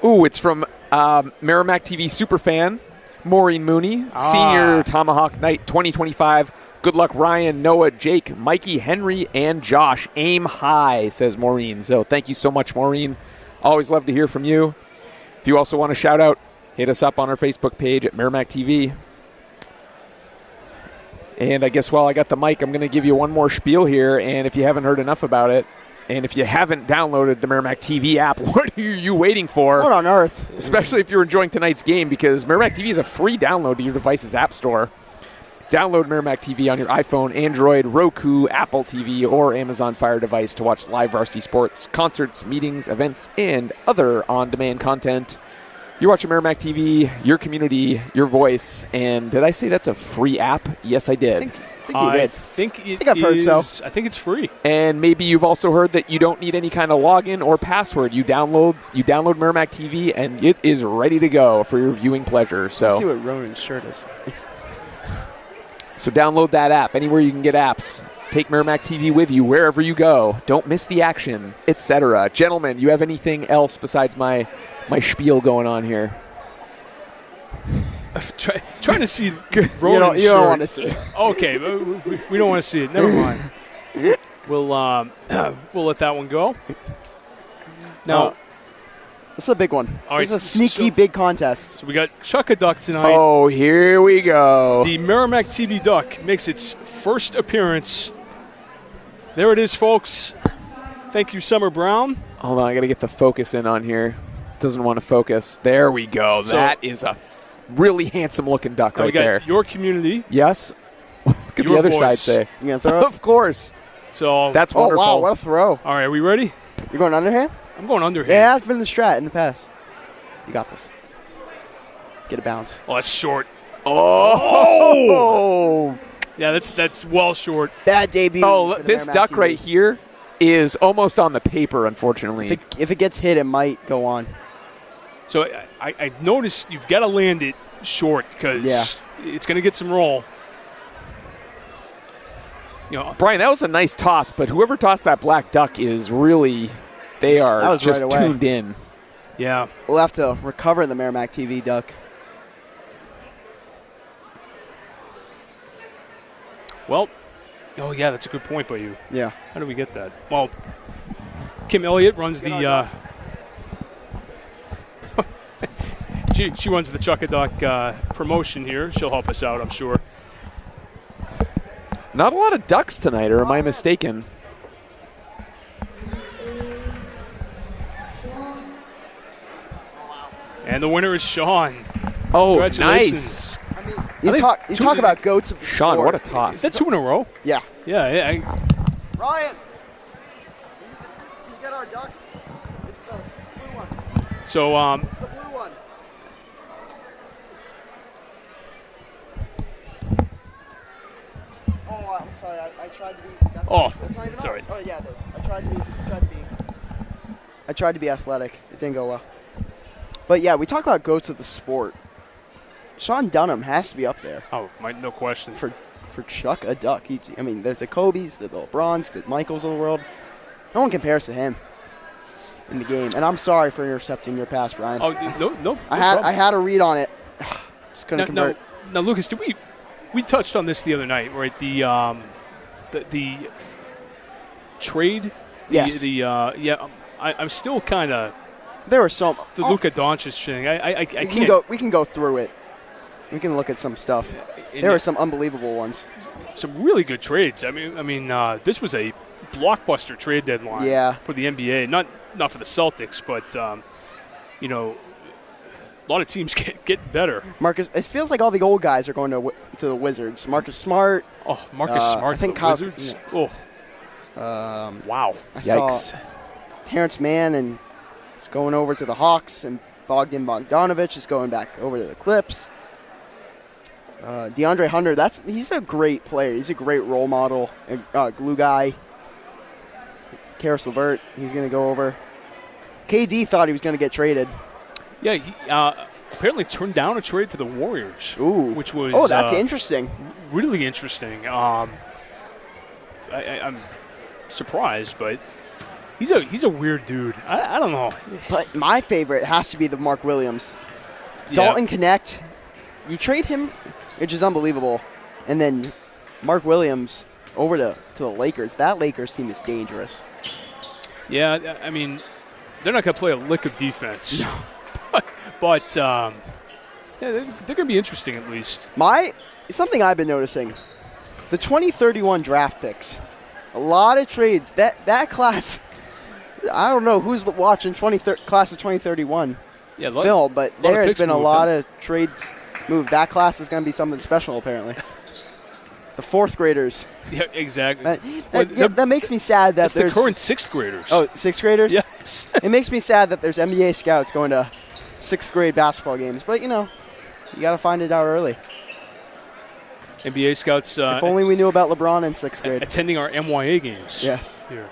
Ooh, it's from Merrimack TV superfan, Maureen Mooney, Senior Tomahawk Night 2025. Good luck, Ryan, Noah, Jake, Mikey, Henry, and Josh. Aim high, says Maureen. So thank you so much, Maureen. Always love to hear from you. If you also want to shout out, hit us up on our Facebook page at Merrimack TV. And I guess while I got the mic, I'm going to give you one more spiel here. And if you haven't heard enough about it, and if you haven't downloaded the Merrimack TV app, what are you waiting for? What on earth? Especially if you're enjoying tonight's game, because Merrimack TV is a free download to your device's app store. Download Merrimack TV on your iPhone, Android, Roku, Apple TV, or Amazon Fire device to watch live varsity sports, concerts, meetings, events, and other on-demand content. You're watching Merrimack TV, your community, your voice. And did I say that's a free app? Yes, I did. I think I've heard so. I think it's free. And maybe you've also heard that you don't need any kind of login or password. You download Merrimack TV, and it is ready to go for your viewing pleasure. So let's see what Ronan's shirt is. So download that app anywhere you can get apps. Take Merrimack TV with you wherever you go. Don't miss the action, etc. Gentlemen, you have anything else besides my spiel going on here? Trying to see Ronan's you don't want to see it. Okay, we don't want to see it. Never mind. We'll let that one go. Now, this is a big one. All right, this is a sneaky big contest. So we got Chuck-a-Duck tonight. Oh, here we go. The Merrimack TV Duck makes its first appearance. There it is, folks. Thank you, Summer Brown. Hold on, I got to get the focus in on here. Doesn't want to focus. There we go. So, that is a really handsome-looking duck right there. We got your community. Yes. could Your the other voice. side say? You gonna throw it? Of course. So That's Oh wonderful. wow, what a throw! all right, are we ready? You're going underhand? I'm going underhand. Yeah, it's been the strat in the past. You got this. Get a bounce. Oh, that's short. Oh! Yeah, that's well short. Bad debut. Oh, for the this Merrimack duck right TV. here is almost on the paper, unfortunately. If it gets hit, it might go on. So I noticed you've got to land it short because Yeah. it's going to get some roll. You know, Brian, that was a nice toss, but whoever tossed that black duck is really, they That are was just right away. tuned in. yeah. We'll have to recover the Merrimack TV duck. Well, oh yeah, that's a good point by you. Yeah. How do we get that? Well, Kim Elliott runs the. She runs the Chuck a Duck promotion here. She'll help us out, I'm sure. Not a lot of ducks tonight, or am I mistaken? And the winner is Sean. Oh, Congratulations. nice. You think talk two- about goats of the Sean, sport. what a toss. Is that 2 in a row? Yeah. Yeah. Ryan, can you get our duck? It's the blue one. So It's the blue one. Oh, I'm sorry. I tried to be. That's Oh, that's not even it's ours. all right. Oh yeah, it is. I tried to be athletic. It didn't go well. But yeah, we talk about goats of the sport. Sean Dunham has to be up there oh, no question. for Chuck a Duck. I mean, there's the Kobe's, the LeBrons, the Michaels of the world. No one compares to him in the game. And I'm sorry for intercepting your pass, Brian. Oh no. I had a read on it. Just couldn't Now, convert. now, Lucas, did we touched on this the other night, right? The trade. Yes. I'm still kind of There were some. the Luka Doncic thing. I can't We can go through it. We can look at some stuff. There were some unbelievable ones. some really good trades. I mean, this was a blockbuster trade deadline. Yeah. For the NBA, not for the Celtics, but a lot of teams get better. Marcus, it feels like all the old guys are going to the Wizards. Marcus Smart. Oh, Marcus Smart. I think to the Kyle- Wizards. Oh, wow. I Yikes. saw Terrence Mann and is going over to the Hawks, and Bogdan Bogdanovic is going back over to the Clips. DeAndre Hunter, he's a great player. He's a great role model. Glue guy. Karis LeVert, he's going to go over. KD thought he was going to get traded. Yeah, he apparently turned down a trade to the Warriors. Ooh. Which was that's interesting. really interesting. I'm surprised, but he's a weird dude. I don't know. But my favorite has to be the Mark Williams. Yeah. Dalton Connect, you trade him, which is unbelievable. And then Mark Williams over to the Lakers. That Lakers team is dangerous. Yeah, I mean, they're not going to play a lick of defense. No. but yeah, they're going to be interesting at least. Something I've been noticing, the 2031 draft picks, a lot of trades. That class, I don't know who's watching class of 2031 Yeah, film, but there has picks been a moved, lot huh? of trades moved. That class is going to be something special, apparently. The fourth graders. Yeah, exactly. That makes me sad that That's the there's current sixth graders. Oh, sixth graders? Yes. It makes me sad that there's NBA scouts going to sixth grade basketball games. But, you got to find it out early. NBA scouts If only we knew about LeBron in sixth grade. attending our MYA games. Yes. Here.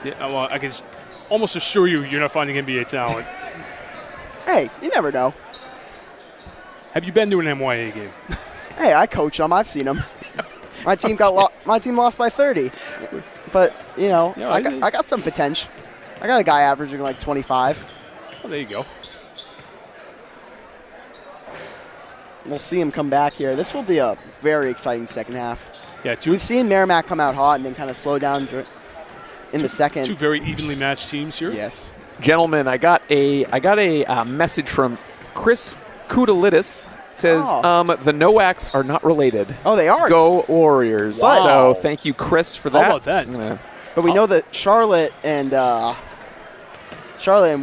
Yeah, well, I can almost assure you're not finding NBA talent. Hey, you never know. Have you been to an MYA game? Hey, I coach them. I've seen them. My team my team lost by 30. But, Yeah, I got some potential. I got a guy averaging like 25. Well, there you go. We'll see him come back here. This will be a very exciting second half. Yeah, We've seen Merrimack come out hot and then kind of slow down in the second. two very evenly matched teams here. Yes. Gentlemen, I got a message from Chris Kudalidis. Says the Nowaks are not related. Oh, they aren't. Go Warriors. Wow. So thank you, Chris, for that. How about that? I'm gonna- But we know that Charlotte and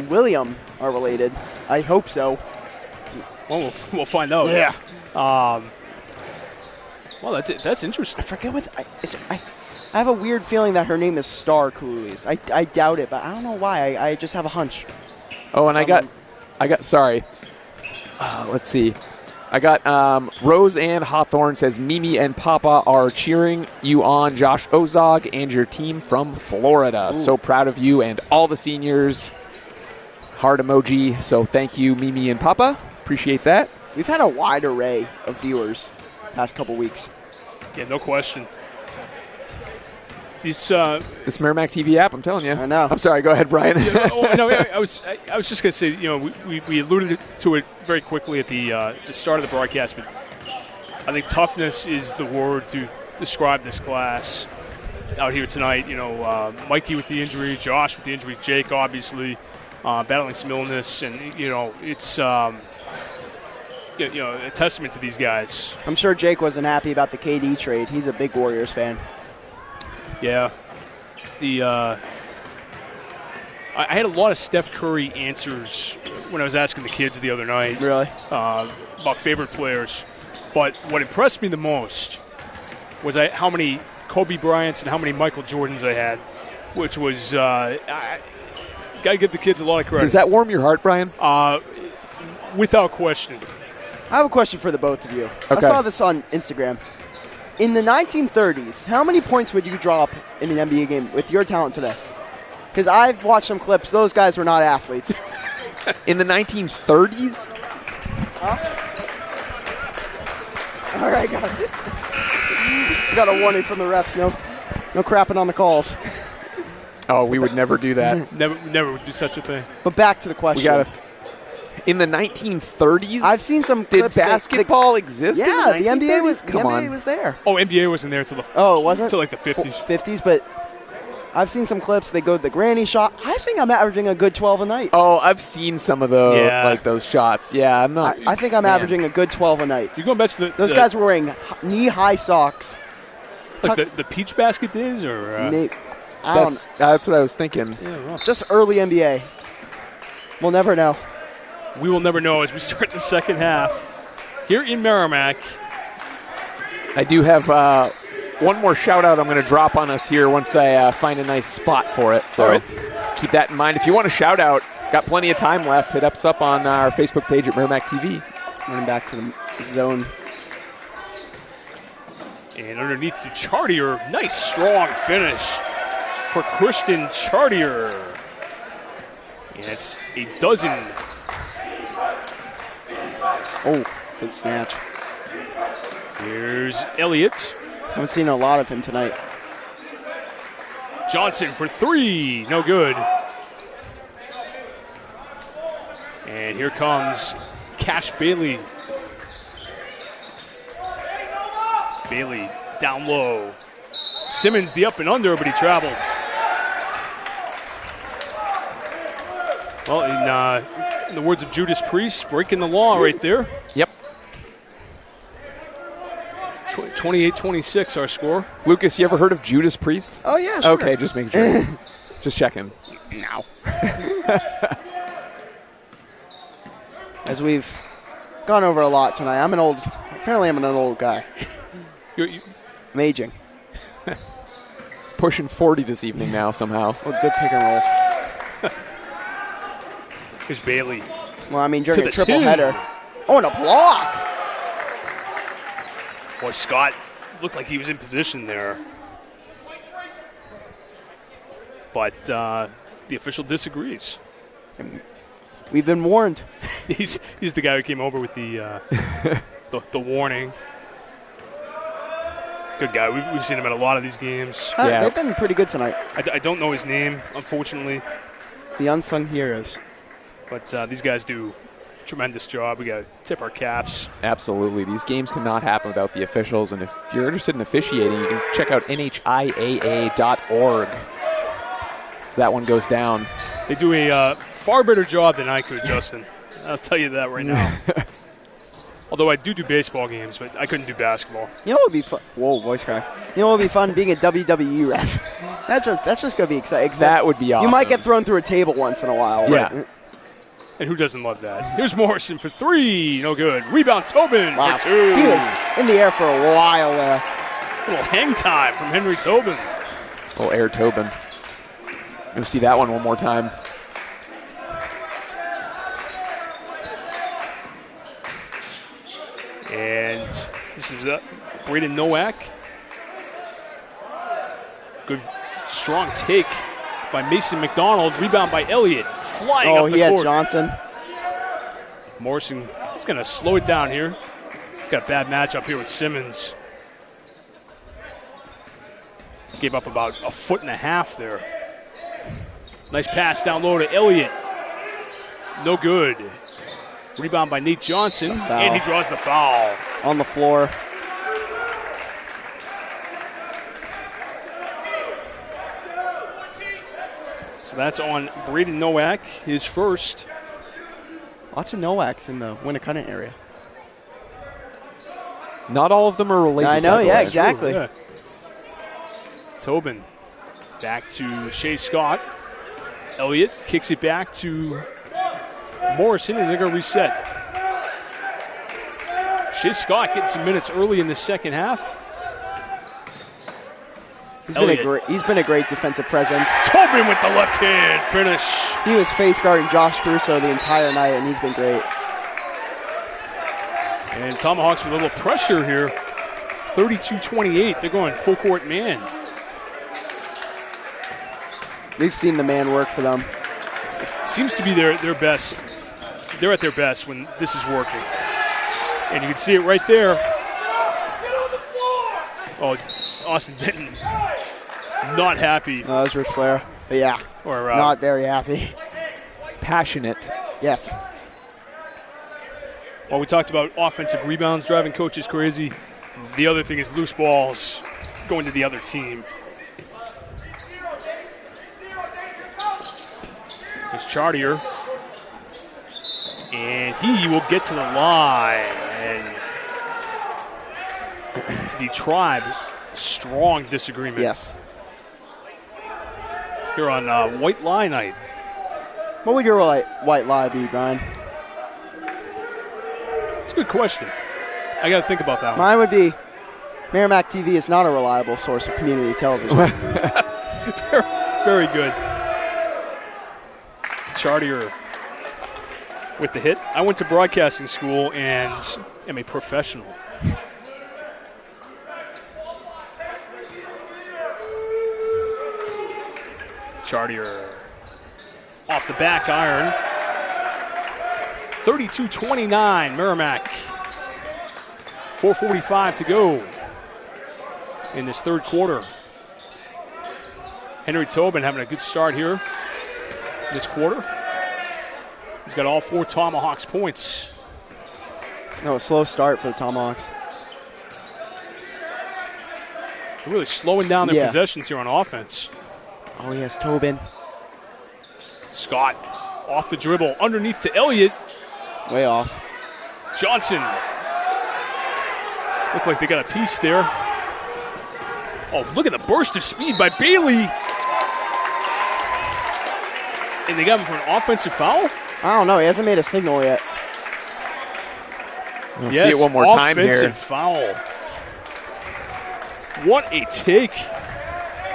William are related. I hope so. Well, we'll find out. Well, that's interesting. I forget what. I have a weird feeling that her name is Star Coolies. I doubt it, but I don't know why. I just have a hunch. Oh, and I got. Sorry. Let's see. I got Rose Ann Hawthorne says Mimi and Papa are cheering you on, Josh Ozog and your team from Florida. Ooh. So proud of you and all the seniors. Heart emoji. So thank you, Mimi and Papa. Appreciate that. We've had a wide array of viewers past couple weeks. Yeah, no question. This Merrimack TV app, I'm telling you. I know. I'm sorry. Go ahead, Brian. No, I was just going to say, we alluded to it very quickly at the start of the broadcast, but I think toughness is the word to describe this class out here tonight. Mikey with the injury, Josh with the injury, Jake obviously battling some illness, and it's a testament to these guys. I'm sure Jake wasn't happy about the KD trade. He's a big Warriors fan. Yeah. I had a lot of Steph Curry answers when I was asking the kids the other night. Really? About favorite players. But what impressed me the most was how many Kobe Bryants and how many Michael Jordans I had, which was got to give the kids a lot of credit. Does that warm your heart, Brian? Without question. I have a question for the both of you. Okay. I saw this on Instagram. In the 1930s, how many points would you drop in an NBA game with your talent today? Because I've watched some clips. Those guys were not athletes. In the 1930s? All right, got a warning from the refs. No crapping on the calls. Oh, we would never do that. Never would do such a thing. But back to the question. We got to. In the 1930s? I've seen some Did clips. basketball exist in the 1930s? The NBA was there. Oh, NBA wasn't there until the it wasn't? until like the 50s. 50s, but I've seen some clips. They go to the granny shot. I think I'm averaging a good 12 a night. Oh, I've seen some of those shots. Yeah, I'm not. I think I'm averaging a good 12 a night. You're going back to those guys were wearing knee-high socks. Like the peach basket days, or that's what I was thinking. Yeah, well. Just early NBA. We'll never know. We will never know as we start the second half here in Merrimack. I do have one more shout-out I'm going to drop on us here once I find a nice spot for it. So keep that in mind. If you want a shout-out, got plenty of time left. Hit us up on our Facebook page at Merrimack TV. Running back to the zone. And underneath to Chartier. Nice, strong finish for Christian Chartier. And it's a dozen. Oh, good snatch. Here's Elliott. Haven't seen a lot of him tonight. Johnson for three. No good. And here comes Cash Bailey. Bailey down low. Simmons the up and under, but he traveled. Well, in the words of Judas Priest, breaking the law right there. Yep. 28-26 our score. Lucas, you ever heard of Judas Priest? Oh, yeah, sure. Okay, just making sure. Just checking. Now. As we've gone over a lot tonight, apparently I'm an old guy. I'm aging. Pushing 40 this evening now somehow. Oh, good pick and roll. Here's Bailey. Well, I mean, during To a the triple two. header. Oh, and a block. Boy, Scott looked like he was in position there. But the official disagrees. We've been warned. He's the guy who came over with the warning. Good guy. We've seen him at a lot of these games. Yeah. They've been pretty good tonight. I don't know his name, unfortunately. The unsung heroes. But these guys do a tremendous job. We got to tip our caps. Absolutely. These games cannot happen without the officials. And if you're interested in officiating, you can check out NHIAA.org. So that one goes down. They do a far better job than I could, Justin. I'll tell you that right now. Although I do baseball games, but I couldn't do basketball. You know what would be fun? Whoa, voice crack. You know what would be fun? Being a WWE ref. That's just going to be exciting. That would be awesome. You might get thrown through a table once in a while. Yeah. Right? And who doesn't love that? Here's Morrison for 3. No good. Rebound, Tobin Wow. for 2. He was in the air for a while there. A little hang time from Henry Tobin. Oh, Air Tobin. You'll see that one more time. And this is Braden Nowak. Good, strong take by Mason McDonald. Rebound by Elliott. Flying up the he had court. Johnson. Morrison is going to slow it down here. He's got a bad matchup here with Simmons. Gave up about 1.5 feet there. Nice pass down low to Elliott. No good. Rebound by Nate Johnson. And he draws the foul. On the floor. So that's on Braden Nowak, his first. Lots of Nowaks in the Winnacunnet area. Not all of them are related. I know, by the yeah, way. exactly. Yeah. Tobin back to Shea Scott. Elliott kicks it back to Morrison, and they're going to reset. Shea Scott getting some minutes early in the second half. He's been a great defensive presence. Tobin with the left hand finish. He was face guarding Josh Crusoe the entire night, and he's been great. And Tomahawks with a little pressure here. 32-28. They're going full court man. We've seen the man work for them. Seems to be their best. They're at their best when this is working. And you can see it right there. Oh, Austin Denton not happy. That was Ric Flair. But yeah, Or not very happy. Passionate. Yes. Well, we talked about offensive rebounds driving coaches crazy. The other thing is loose balls going to the other team. Here's Chartier. And he will get to the line. And the Tribe, strong disagreement. Yes. Here on White Lie Night. What would your white lie be, Brian? It's a good question. I got to think about that one. Mine would be Merrimack TV is not a reliable source of community television. Very good. Chartier with the hit. I went to broadcasting school and am a professional. Chartier off the back iron. 32-29, Merrimack. 4:45 to go in this third quarter. Henry Tobin having a good start here this quarter. He's got all 4 Tomahawks points. No, a slow start for the Tomahawks. They're really slowing down their possessions here on offense. Oh, yes, Tobin. Scott off the dribble, underneath to Elliott. Way off. Johnson. Looked like they got a piece there. Oh, look at the burst of speed by Bailey. And they got him for an offensive foul? I don't know. He hasn't made a signal yet. We'll see it one more time here. Offensive foul. What a take.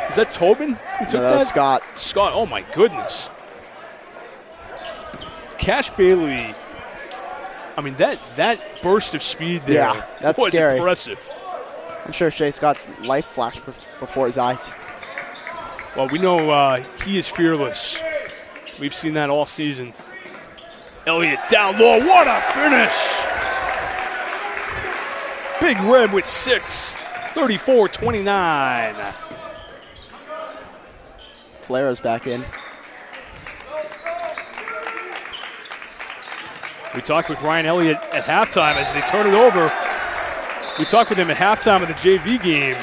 Is that Tobin who took that was that? Scott. Scott, oh my goodness. Cash Bailey. I mean, that burst of speed there that's was scary. impressive. I'm sure Shea Scott's life flashed before his eyes. Well, we know he is fearless. We've seen that all season. Elliott down low. What a finish. Big Red with 6. 34-29. Flair's back in. We talked with Ryan Elliott at halftime as they turn it over. We talked with him at halftime of the JV game.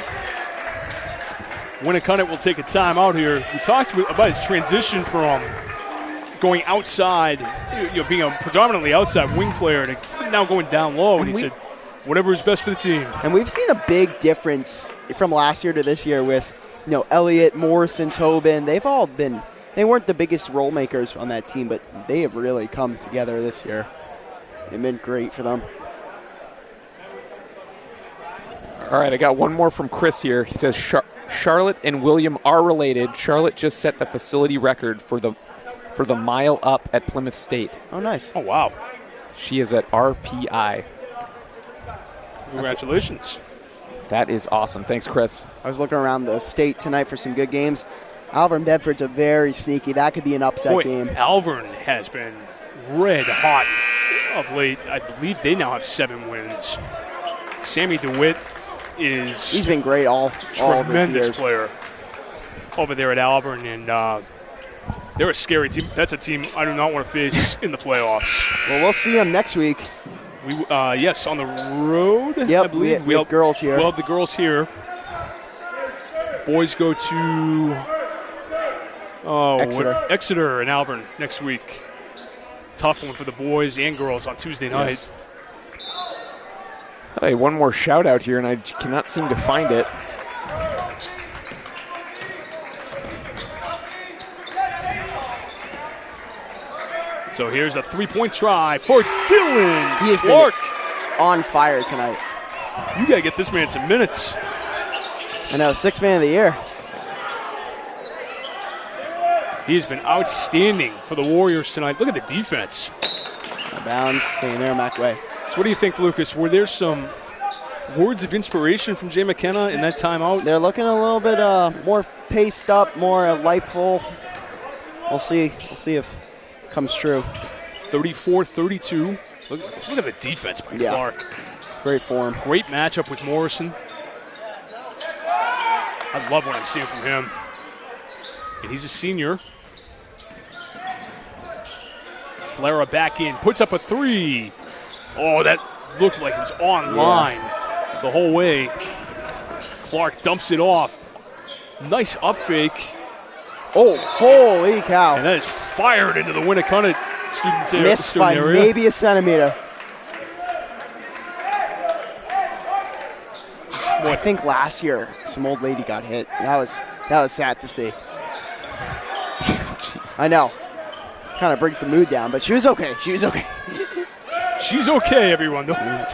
Winnacunnet will take a timeout here. We talked about his transition from going outside, being a predominantly outside wing player, to now going down low. And he said, whatever is best for the team. And we've seen a big difference from last year to this year with, Elliott, Morrison, Tobin. They've all been They weren't the biggest role makers on that team, but they have really come together this year. It's been great for them. All right, I got one more from Chris here. He says Charlotte and William are related. Charlotte just set the facility record for the mile up at Plymouth State. Oh, nice. Oh, wow. She is at RPI. Congratulations. That is awesome. Thanks, Chris. I was looking around the state tonight for some good games. Alvin Bedford's a very sneaky. That could be an upset game. Alvern has been red hot of late. I believe they now have 7 wins. Sammy DeWitt is He's been great all tremendous this player over there at Alvern, and they're a scary team. That's a team I do not want to face in the playoffs. Well, we'll see them next week. We yes, on the road. Yep, I believe we have girls here. We'll have the girls here. Boys go to Exeter and Alvern next week. Tough one for the boys and girls on Tuesday night. Yes. Hey, one more shout out here, and I cannot seem to find it. So here's a 3-point try for Dylan He has Clark. been on fire tonight. You got to get this man some minutes. I know, 6th man of the year. He's been outstanding for the Warriors tonight. Look at the defense. Bounds, staying there, McWay. So what do you think, Lucas? Were there some words of inspiration from Jay McKenna in that timeout? They're looking a little bit more paced up, more lifeful. We'll see. We'll see if it comes true. 34-32. Look at the defense by Clark. Great form. Great matchup with Morrison. I love what I'm seeing from him. And he's a senior. Flera back in, puts up a 3. Oh, that looked like it was on line the whole way. Clark dumps it off. Nice up fake. Oh, holy cow. And that is fired into the Winnacunnet students there. Missed by area. maybe a centimeter. I think last year some old lady got hit. That was sad to see. I know. Kind of brings the mood down, but she was okay. She was okay. She's okay, everyone. Don't worry.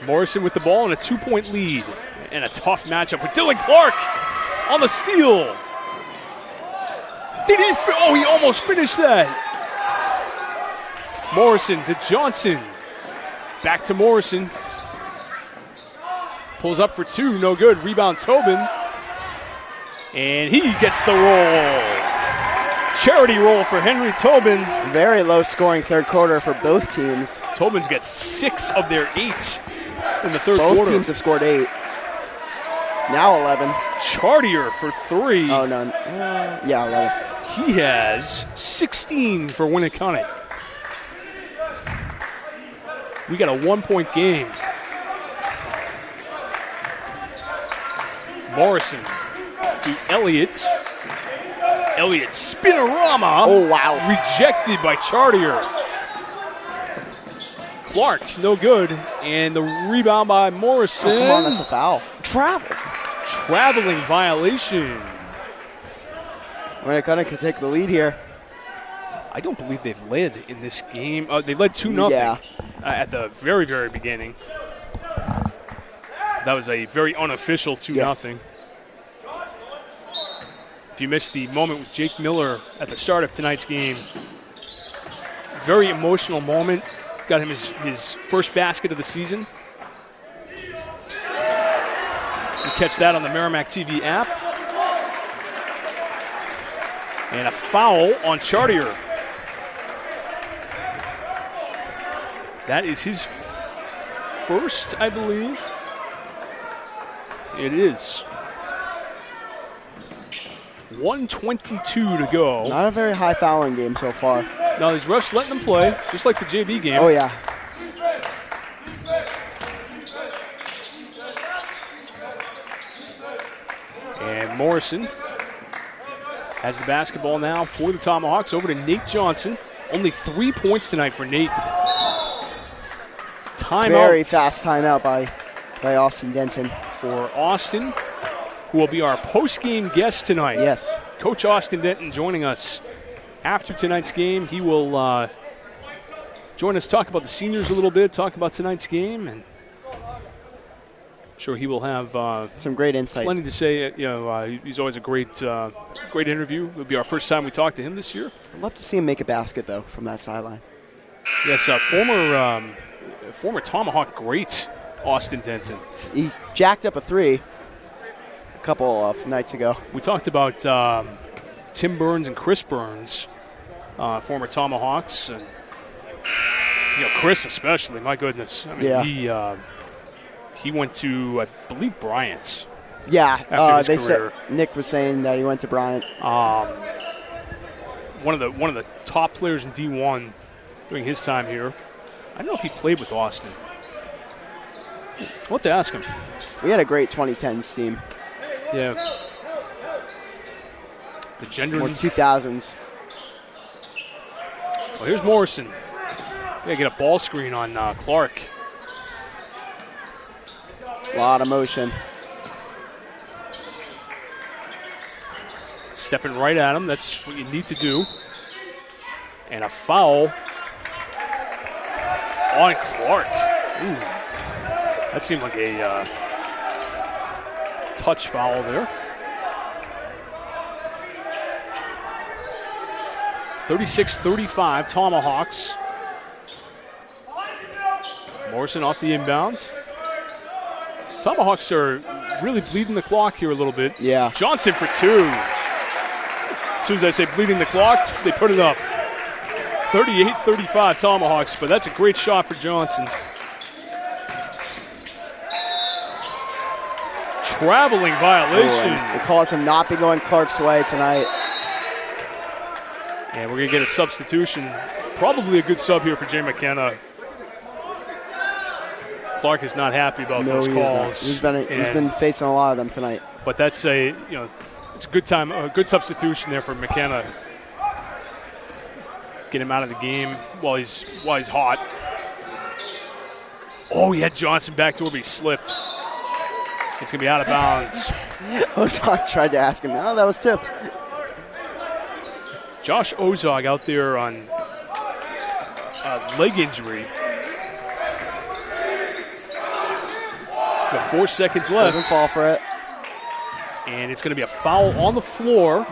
Morrison with the ball and a 2-point lead. And a tough matchup with Dylan Clark on the steal. Did he? He almost finished that. Morrison to Johnson. Back to Morrison. Pulls up for 2, no good. Rebound Tobin. And he gets the roll. Charity roll for Henry Tobin. Very low scoring third quarter for both teams. Tobin's got 6 of their 8 in the third quarter. Both teams have scored 8. Now 11. Chartier for 3. Oh, no. Yeah, 11. He has 16 for Winnacunnet. We got a 1-point game. Morrison to Elliott. Elliott spinorama. Oh, wow. Rejected by Chartier. Clark, no good. And the rebound by Morrison. Oh, come on, that's a foul. Traveling violation. Winnacunnet could take the lead here. I don't believe they've led in this game. They led 2-0 at the very, very beginning. That was a very unofficial 2-0. Yes. If you missed the moment with Jake Miller at the start of tonight's game, very emotional moment. Got him his first basket of the season. You catch that on the Merrimack TV app. And a foul on Chartier. That is his first, I believe. It is. 1:22 to go. Not a very high fouling game so far. Now these refs letting them play, just like the JV game. Oh, yeah. And Morrison has the basketball now for the Tomahawks. Over to Nate Johnson. Only 3 points tonight for Nate. Timeout. Very fast timeout by Austin Denton. For Austin. who will be our post-game guest tonight. Yes. Coach Austin Denton joining us after tonight's game. He will join us, talk about the seniors a little bit, talk about tonight's game, and I'm sure he will have some great insight. Plenty to say. He's always a great interview. It'll be our first time we talk to him this year. I'd love to see him make a basket, though, from that sideline. Yes, former Tomahawk great Austin Denton. He jacked up a 3 a couple of nights ago. We talked about Tim Burns and Chris Burns, former Tomahawks, and Chris especially. My goodness, I mean, he went to, I believe, Bryant. Yeah, after his career. Said Nick was saying that he went to Bryant. One of the top players in D1 during his time here. I don't know if he played with Austin. We'll have to ask him. We had a great 2010s team. Yeah. The gender. Or 2000s. Oh, here's Morrison. Gotta get a ball screen on Clark. A lot of motion. Stepping right at him. That's what you need to do. And a foul on Clark. Ooh. That seemed like a touch foul there. 36-35, Tomahawks. Morrison off the inbounds. Tomahawks are really bleeding the clock here a little bit. Yeah. Johnson for 2. As soon as I say bleeding the clock, they put it up. 38-35 Tomahawks, but that's a great shot for Johnson. Traveling violation. It calls him not be going Clark's way tonight. And we're going to get a substitution. Probably a good sub here for Jay McKenna. Clark is not happy about those calls. He's been facing a lot of them tonight. But that's it's a good time, a good substitution there for McKenna. Get him out of the game while he's hot. Oh, he had Johnson back door, but he slipped. It's going to be out of bounds. Ozog tried to ask him. Oh, that was tipped. Josh Ozog out there on a leg injury. Got 4 seconds left. Doesn't fall for it. And it's going to be a foul on the floor.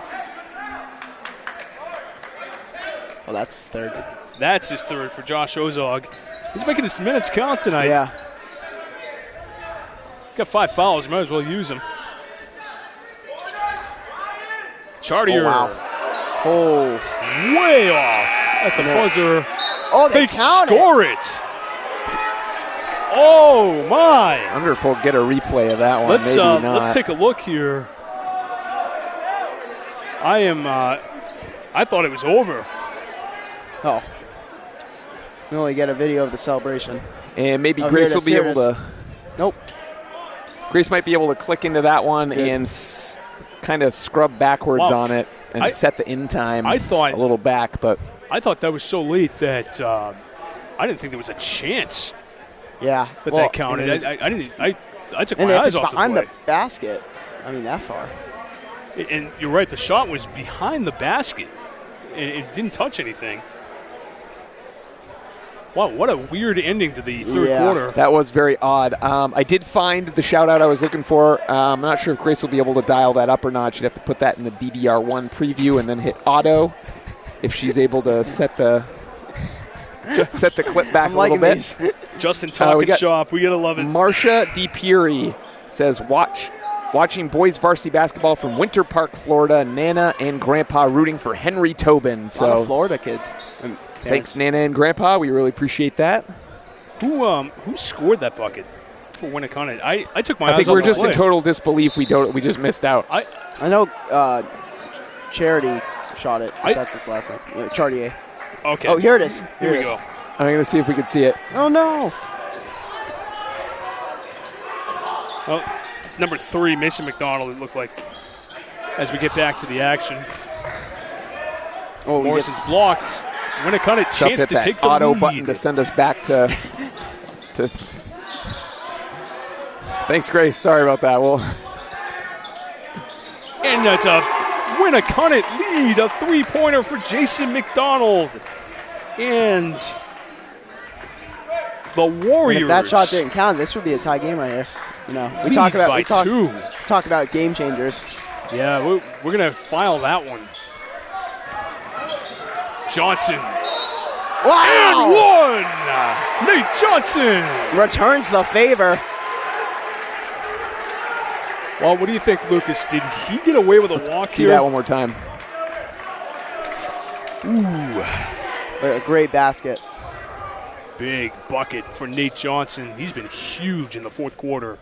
Well, that's his third. That's his third for Josh Ozog. He's making his minutes count tonight. Yeah. Got 5 fouls. Might as well use them. Chartier. Oh, wow. Oh. Way off at the buzzer. Oh, they score it. Oh, my. I wonder if we'll get a replay of that one. Let's, Maybe not. Let's take a look here. I thought it was over. Oh. We only get a video of the celebration. And maybe Grace will be able to. Nope. Grace might be able to click into that one and kind of scrub backwards on it and set the in time a little back. But I thought that was so late that I didn't think there was a chance. Yeah, but that counted. I took my eyes off the play. And if it's behind the basket, I mean, that far. And you're right, the shot was behind the basket. It didn't touch anything. Wow, what a weird ending to the third quarter. That was very odd. I did find the shout-out I was looking for. I'm not sure if Grace will be able to dial that up or not. She'd have to put that in the DDR1 preview and then hit auto if she's able to set the clip back a little bit. Justin talking shop. We got to love it. Marcia DiPieri says, watching boys varsity basketball from Winter Park, Florida. Nana and Grandpa rooting for Henry Tobin. So a lot of Florida kids. Thanks, Nana and Grandpa. We really appreciate that. Who scored that bucket for Winnacunnet? I took my eyes off the play. I think we're just in total disbelief. We just missed out. I know Charity shot it. That's his last name. Chartier. Okay. Oh, here it is. Here we go. I'm going to see if we can see it. Oh, no. Well, it's number 3, Mason McDonald, it looked like, as we get back to the action. Oh, Morrison's blocked. Winnacunnet chance to take the auto lead. Button to send us back to Thanks, Grace. Sorry about that. And that's a Winnacunnet lead, a three-pointer for Jason McDonald. And the Warriors. And if that shot didn't count, this would be a tie game right here. You know, we lead talk two. talk about game changers. Yeah, we're going to file that one. Johnson. Wow! And one! Nate Johnson! Returns the favor. Well, what do you think, Lucas? Did he get away with a walk See here? that one more time. Ooh. A great basket. Big bucket for Nate Johnson. He's been huge in the fourth quarter.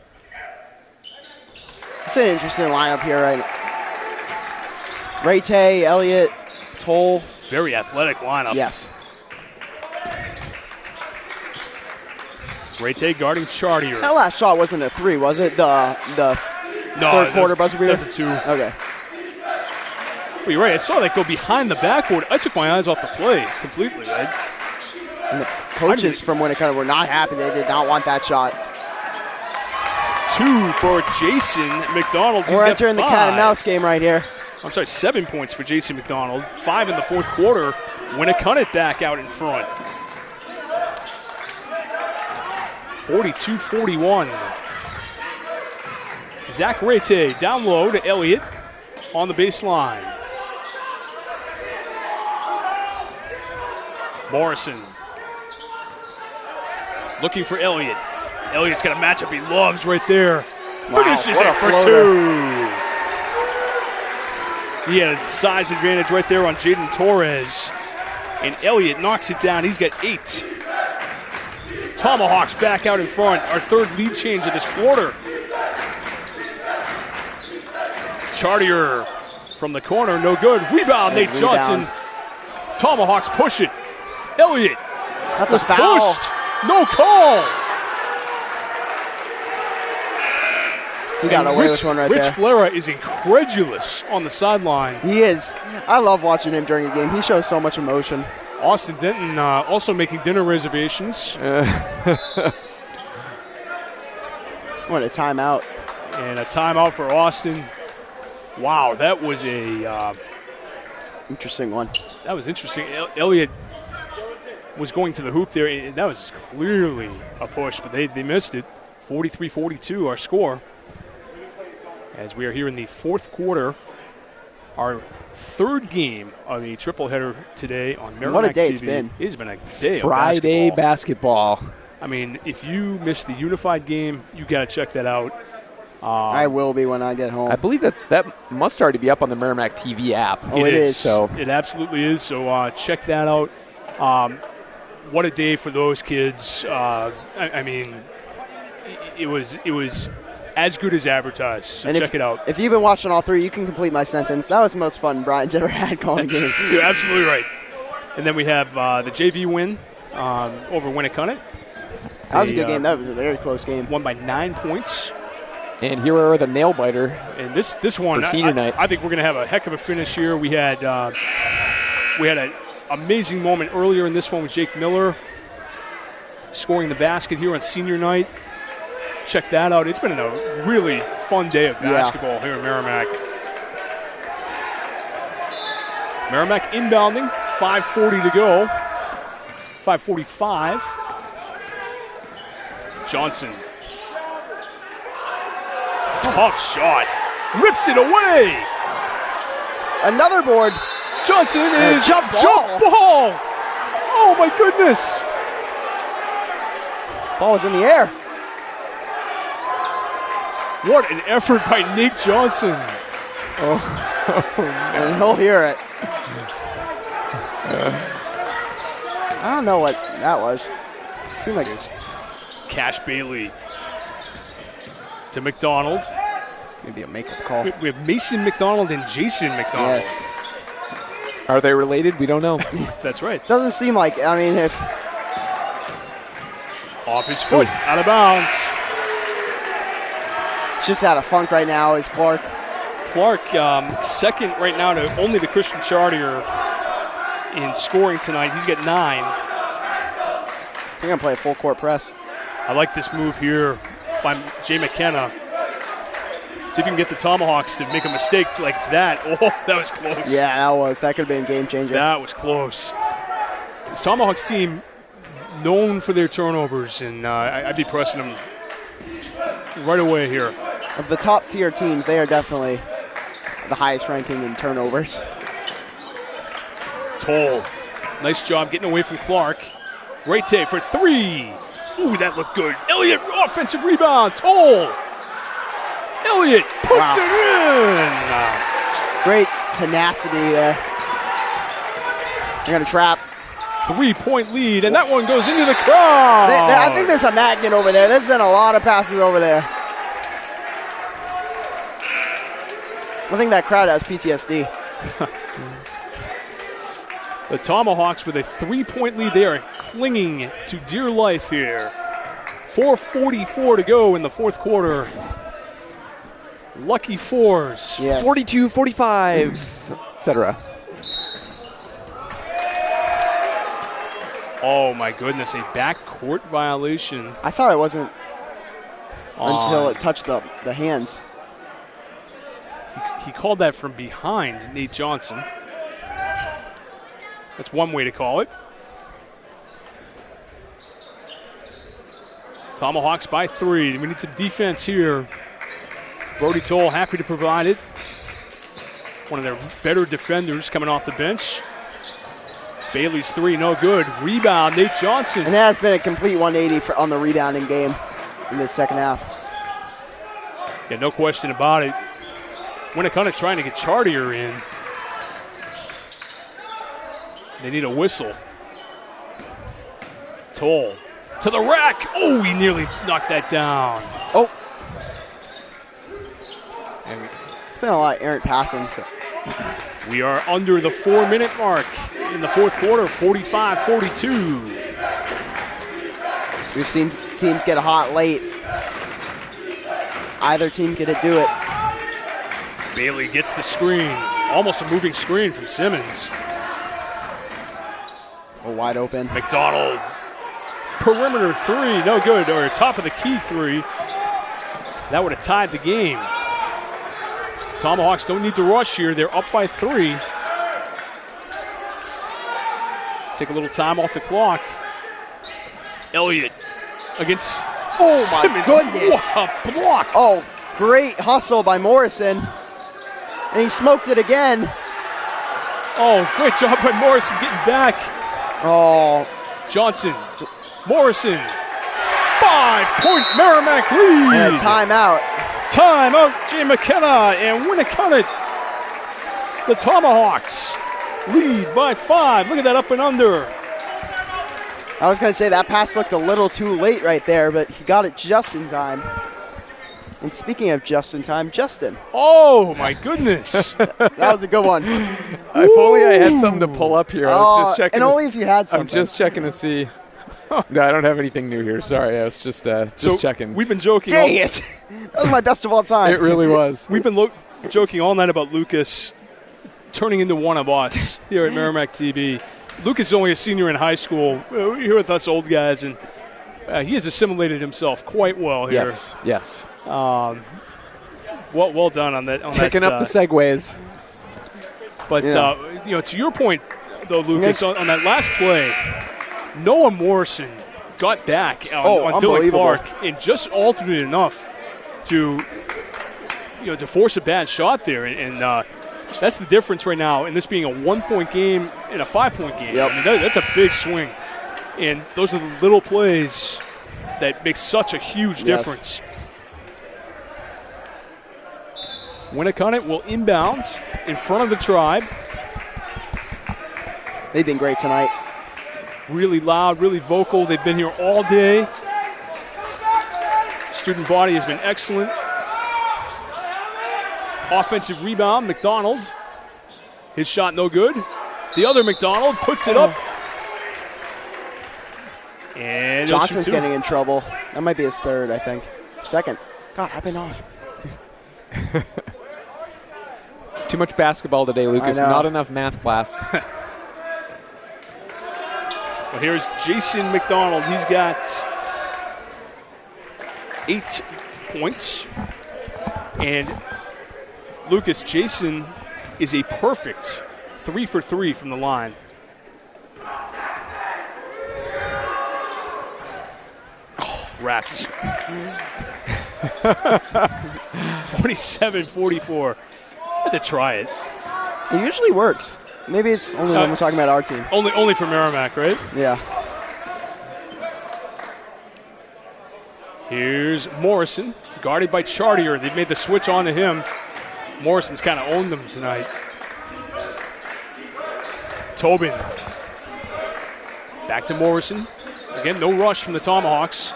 It's an interesting lineup here, right? Raytay, Elliott, Toll. Very athletic lineup. Yes. Raytay guarding Chartier. That last shot wasn't a three, was it? The third quarter buzzer beater? That's a two. Okay. Well, you're right. I saw that go behind the backboard. I took my eyes off the play completely, right? And the coaches from Winnacunnet were not happy. They did not want that shot. Two for Jason McDonald. We're entering the cat and mouse game right here. I'm sorry, 7 points for Jason McDonald. 5 in the fourth quarter. Winnacunnet back out in front. 42-41. Zach Raytay down low to Elliott on the baseline. Morrison looking for Elliott. Elliott's got a matchup he loves right there. Wow, Finishes what it a for floater. two. He had a size advantage right there on Jaden Torres. And Elliott knocks it down. He's got 8. Tomahawks back out in front. Our third lead change of this quarter. Chartier from the corner, no good. Rebound, Nate Johnson. Tomahawks push it. Elliott That's was a foul. pushed. No call. He got And away with one right Rich there. Flera is incredulous on the sideline. He is. I love watching him during a game. He shows so much emotion. Austin Denton also making dinner reservations. What a timeout. And a timeout for Austin. Wow, that was a Interesting one. that was interesting. Elliott was going to the hoop there. And that was clearly a push, but they missed it. 43-42, our score. As we are here in the fourth quarter, our third game of a triple header today on Merrimack What a day TV. it's been. It has been a day Friday of basketball. basketball. I mean, if you missed the unified game, you got to check that out. I will be when I get home. I believe that must already be up on the Merrimack TV app. Oh, it is. So It absolutely is. So check that out. What a day for those kids. I mean, it was as good as advertised. So And check it out. If you've been watching all three, you can complete my sentence. That was the most fun Brian's ever had calling a game. You're absolutely right. And then we have the JV win over Winnacunnet. That was a good game. That was a very close game. Won by 9 points. and here are the nail biter. And this one, For senior night. I think we're going to have a heck of a finish here. We had an amazing moment earlier in this one with Jake Miller scoring the basket here on senior night. Check that out. It's been a really fun day of basketball here in Merrimack. Merrimack inbounding, 5:40 to go. 5:45. Johnson. Tough shot. Rips it away. Another board. Johnson is jump ball. Oh my goodness. Ball was in the air. What an effort by Nate Johnson. And he'll hear it. I don't know what that was. Seemed like it was Cash Bailey to McDonald. maybe a makeup call. We have Mason McDonald and Jason McDonald. Yes. Are they related? We don't know. That's right. Doesn't seem like, I mean, if Off his foot, out of bounds. just out of funk right now is Clark. Clark, second right now to only the Christian Chartier in scoring tonight. He's got 9. They're going to play a full court press. I like this move here by Jay McKenna. See if you can get the Tomahawks to make a mistake like that. Oh, that was close. Yeah, that could have been a game changer. That was close. This Tomahawks team, known for their turnovers, and I'd be pressing them right away here. Of the top tier teams, they are definitely the highest ranking in turnovers. Toll, nice job getting away from Clark. Great take for 3. Ooh, that looked good. Elliott, offensive rebound. Toll. Elliott puts it in. Great tenacity there. They're going to trap. 3-point lead, and that one goes into the crowd. I think there's a magnet over there. There's been a lot of passes over there. I think that crowd has PTSD. The Tomahawks with a 3-point lead. They are clinging to dear life here. 4:44 to go in the fourth quarter. Lucky Fours. Yes. 42, 45, etc. Oh, my goodness, a backcourt violation. I thought it wasn't until it touched the hands. He called that from behind Nate Johnson. That's one way to call it. Tomahawks by 3. We need some defense here. Brody Toll happy to provide it. One of their better defenders coming off the bench. Bailey's 3, no good. Rebound, Nate Johnson. And it has been a complete 180 on the rebounding game in this second half. Yeah, no question about it. Winnacunnet trying to get Chartier in. They need a whistle. Toll to the rack. Oh, he nearly knocked that down. Oh. It's been a lot of errant passing. So. We are under the 4-minute mark in the fourth quarter, 45-42. We've seen teams get hot late. Either team could do it. Bailey gets the screen. Almost a moving screen from Simmons. Oh, wide open. McDonald. Perimeter 3, no good. Or top of the key 3. That would have tied the game. Tomahawks don't need to rush here. They're up by 3. Take a little time off the clock. Elliott against Simmons. My goodness. What a block. Oh, great hustle by Morrison. And he smoked it again. Oh, great job by Morrison getting back. Oh. Johnson. Morrison. 5-point Merrimack lead. And a timeout. Timeout, Jay McKenna and Winnacunnet. The Tomahawks lead by 5. Look at that up and under. I was going to say that pass looked a little too late right there, but he got it just in time. And speaking of just in time, Justin. Oh, my goodness. That was a good one. If only I had something to pull up here. I was just checking. And only if you had something. I'm just checking to see. No, I don't have anything new here. Sorry, I was just checking. We've been joking. Dang it. That was my best of all time. It really was. We've been joking all night about Lucas turning into one of us here at Merrimack TV. Lucas is only a senior in high school. We're here with us old guys, and he has assimilated himself quite well here. Yes. Well done on that. Taking up the segues. But to your point, though, Lucas, on that last play, Noah Morrison got back on Dylan Clark and just altered it enough to force a bad shot there, and that's the difference right now in this being a 1-point game and a 5-point game. Yep. I mean, that's a big swing, and those are the little plays that make such a huge difference. Winnacunnet will inbound in front of the Tribe. They've been great tonight. Really loud, really vocal. They've been here all day. Student body has been excellent. Offensive rebound, McDonald. His shot no good. The other McDonald puts it up. And Johnson's getting in trouble. That might be his third, I think. Second. God, I've been off. Too much basketball today, Lucas. Not enough math class. Well, here's Jason McDonald. He's got 8 points. And Lucas, Jason is a perfect 3 for 3 from the line. Oh, rats. 47-44. I had to try it. It usually works. Maybe it's only when we're talking about our team. Only for Merrimack, right? Yeah. Here's Morrison, guarded by Chartier. They've made the switch on to him. Morrison's kind of owned them tonight. Tobin. Back to Morrison. Again, no rush from the Tomahawks.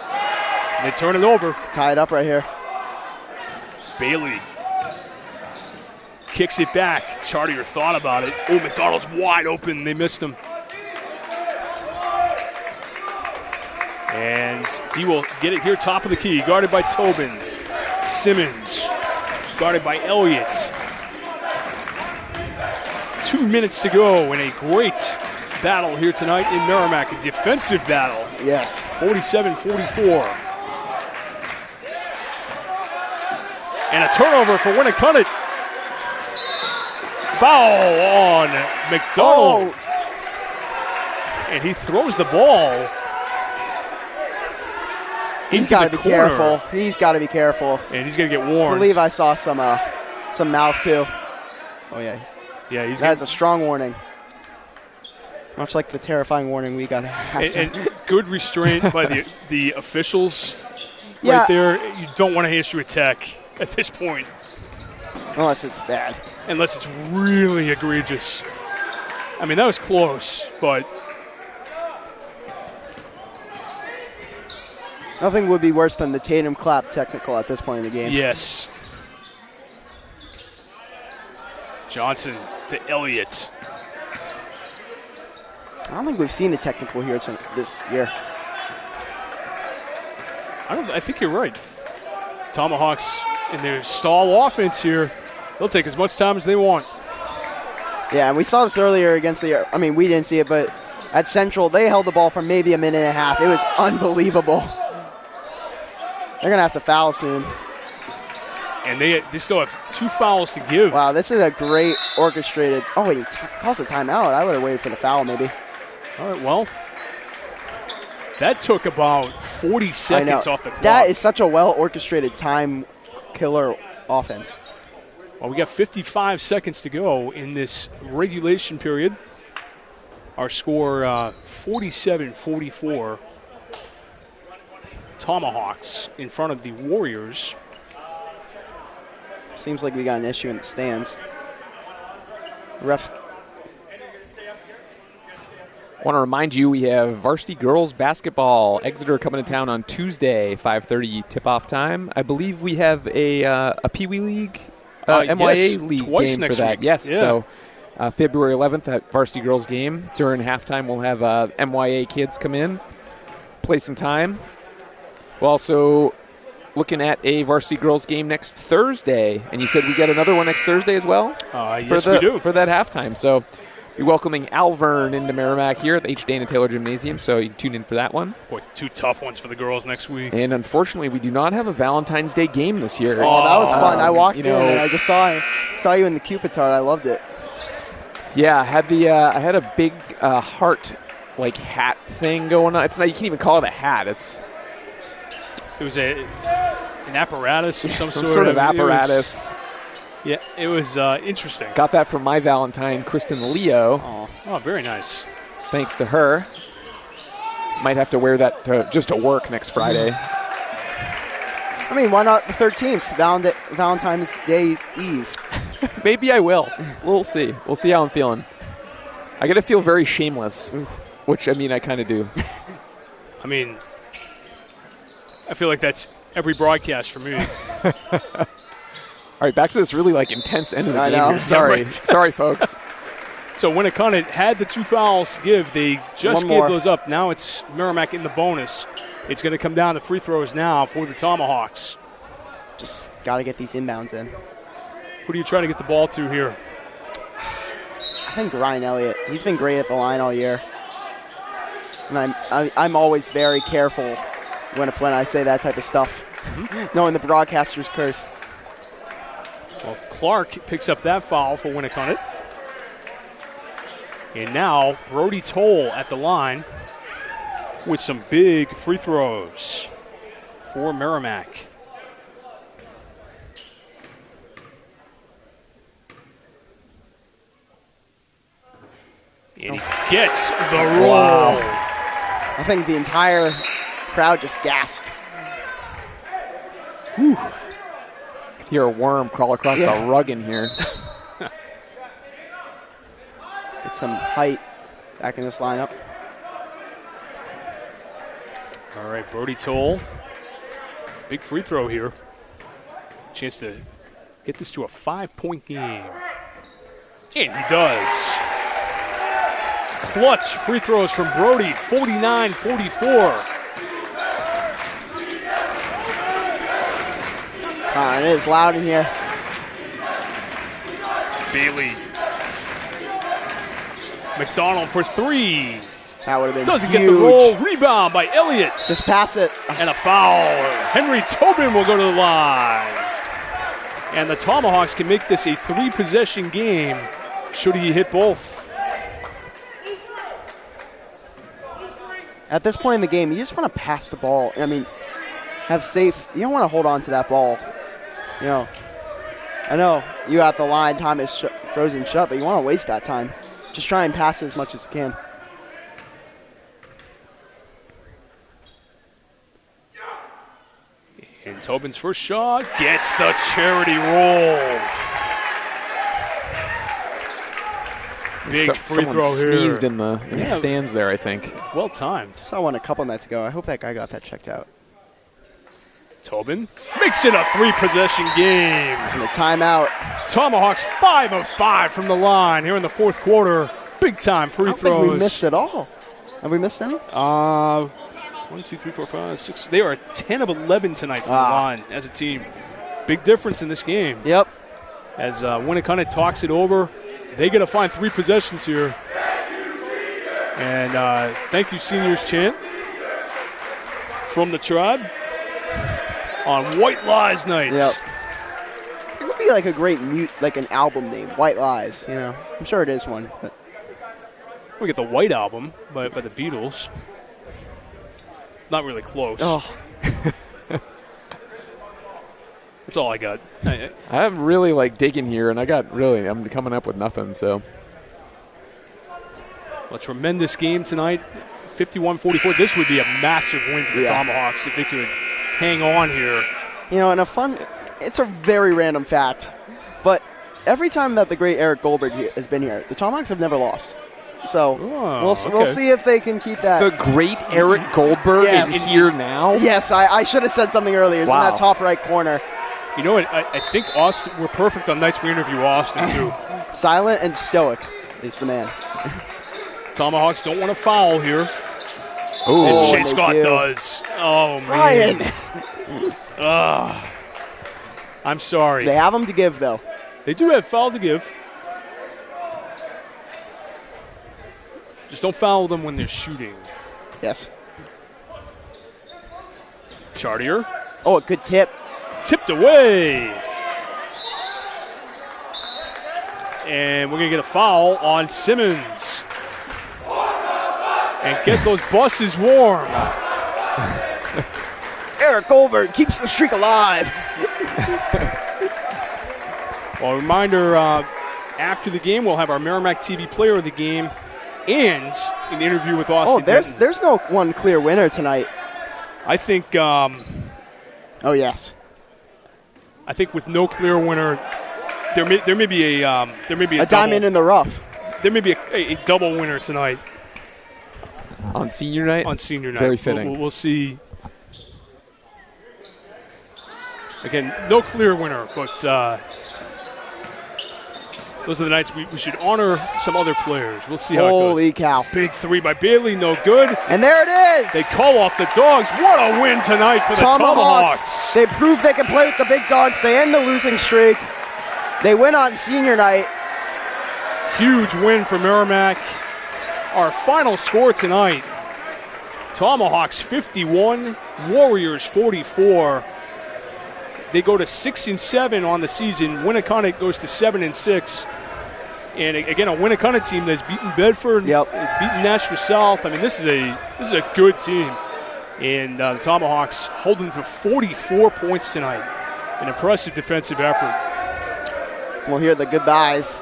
And they turn it over. Tie it up right here. Bailey kicks it back. Chartier thought about it. Oh, McDonald's wide open. They missed him. And he will get it here top of the key. Guarded by Tobin. Simmons. Guarded by Elliott. 2 minutes to go in a great battle here tonight in Merrimack. A defensive battle. Yes. 47-44. And a turnover for Winnacunnet. Foul on McDonald. Oh. And he throws the ball. He's got to be careful. He's got to be careful. And he's going to get warned. I believe I saw some mouth too. Oh yeah. Yeah, he's That's a strong warning. Much like the terrifying warning we got after. and good restraint by the officials Yeah. right there. You don't want to issue a tech at this point. Unless it's bad. Unless it's really egregious. I mean, that was close, but Nothing would be worse than the Tatum clap technical at this point in the game. yes. Johnson to Elliott. I don't think we've seen a technical here this year. I think you're right. Tomahawks in their stall offense here. They'll take as much time as they want. Yeah, and we saw this earlier against we didn't see it, but at Central, they held the ball for maybe a minute and a half. It was unbelievable. They're going to have to foul soon. And they still have 2 fouls to give. Wow, this is a great orchestrated. Oh, wait, he calls a timeout. I would have waited for the foul, maybe. All right, well, that took about 40 seconds off the clock. That is such a well-orchestrated time killer offense. Well, we got 55 seconds to go in this regulation period. Our score 47-44. Tomahawks in front of the Warriors. Seems like we got an issue in the stands. Refs. Want to remind you we have varsity girls basketball. Exeter coming to town on Tuesday, 5:30 tip-off time. I believe we have a Pee Wee League, MYA yes, League twice game next for that. week. Yes, Yeah. so February 11th at varsity girls game. During halftime, we'll have MYA kids come in, play some time. We're also looking at a varsity girls game next Thursday, and you said we got another one next Thursday as well? Yes, we do. For that halftime. So we're welcoming Alvern into Merrimack here at the H. Dana Taylor Gymnasium, so you can tune in for that one. Boy, 2 tough ones for the girls next week. And unfortunately, we do not have a Valentine's Day game this year. Oh, that was fun. I walked in know, and I just saw you in the Cupid's heart. I loved it. Yeah, I had a big heart hat thing going on. It's not, you can't even call it a hat. It was an apparatus of some sort of apparatus. It was interesting. Got that from my Valentine, Kristen Leo. Oh, very nice. Thanks to her. Might have to wear that just to work next Friday. I mean, why not the 13th, Valentine's Day's Eve? Maybe I will. We'll see. We'll see how I'm feeling. I got to feel very shameless, which, I kind of do. I feel like that's every broadcast for me. All right, back to this really intense end of the I game know. here. Sorry. Right. Sorry, folks. So Winnacunnet had the 2 fouls to give. They just One gave more. those up. Now it's Merrimack in the bonus. It's going to come down to free throws now for the Tomahawks. Just got to get these inbounds in. Who do you try to get the ball to here? I think Ryan Elliott. He's been great at the line all year. And I'm always very careful when I say that type of stuff, knowing the broadcaster's curse. Well, Clark picks up that foul for Winnacunnet. And now Brody Toll at the line with some big free throws for Merrimack. And he gets the roll. Wow. I think the entire crowd just gasped. Whew. Could hear a worm crawl across the rug in here. Get some height back in this lineup. All right, Brody Toll. Big free throw here. Chance to get this to a 5-point game. And he does. Clutch free throws from Brody, 49-44. It is loud in here. Bailey. McDonald for three. That would have been Doesn't huge. get the roll. Rebound by Elliott. Just pass it. And a foul. Henry Tobin will go to the line. And the Tomahawks can make this a 3-possession game should he hit both. At this point in the game, you just want to pass the ball. I mean, have safe. You don't want to hold on to that ball. You know, I know you at the line, time is frozen shut, but you want to waste that time. Just try and pass it as much as you can. And Tobin's first shot gets the charity roll. Big free Someone throw here. sneezed in the stands there, I think. Well timed. Saw one a couple nights ago. I hope that guy got that checked out. Tobin makes it a 3-possession game. And a timeout. Tomahawks 5 of 5 from the line here in the fourth quarter. Big time free I don't throws. think we missed it all. Have we missed any? 1, 2, 3, 4, 5, 6. They are 10 of 11 tonight from the line as a team. Big difference in this game. Yep. As Winnacunnet talks it over, they got to find 3 possessions here. And thank you, seniors chant from the tribe on White Lies night. Yep. It would be like a great like an album name, White Lies. You know, I'm sure it is one. But We get the White Album by the Beatles. Not really close. oh, That's all I got. I'm really digging here, and I'm coming up with nothing. So A tremendous game tonight, 51-44. This would be a massive win for the Tomahawks if they could hang on here. you know, and it's a very random fact, but every time that the great Eric Goldberg has been here, the Tomahawks have never lost. So we'll see if they can keep that. the great Eric Goldberg is here now. Yes, I should have said something earlier. It's in that top right corner. You know what? I think Austin, we're perfect on nights we interview Austin, too. Silent and stoic is the man. Tomahawks don't want to foul here. Oh, As Shea they Scott do. does. Oh, Ryan! man. I'm sorry. They have them to give, though. They do have foul to give. Just don't foul them when they're shooting. Yes. Chartier. Oh, a good tip. Tipped away. And we're going to get a foul on Simmons. And get those buses warm. Eric Goldberg keeps the streak alive. Well, a reminder, after the game, we'll have our Merrimack TV Player of the Game and an interview with Austin Denton. There's no one clear winner tonight. I think Oh, yes. I think with no clear winner, there may be a diamond in the rough. There may be a double winner tonight on senior night. on senior night. Very fitting. We'll see. Again, no clear winner, but those are the nights we should honor some other players. We'll see how it goes. Holy cow. Big three by Bailey, no good. And there it is. They call off the Dogs. What a win tonight for the Tomahawks. They prove they can play with the big dogs. They end the losing streak. They win on senior night. Huge win for Merrimack. Our final score tonight, Tomahawks 51, Warriors 44. They go to 6-7 on the season. Winnacunnet goes to 7-6. And again, a Winnacunnet team that's beaten Bedford, beaten Nashville South. I mean, this is a good team. And the Tomahawks holding to 44 points tonight. An impressive defensive effort. We'll hear the goodbyes.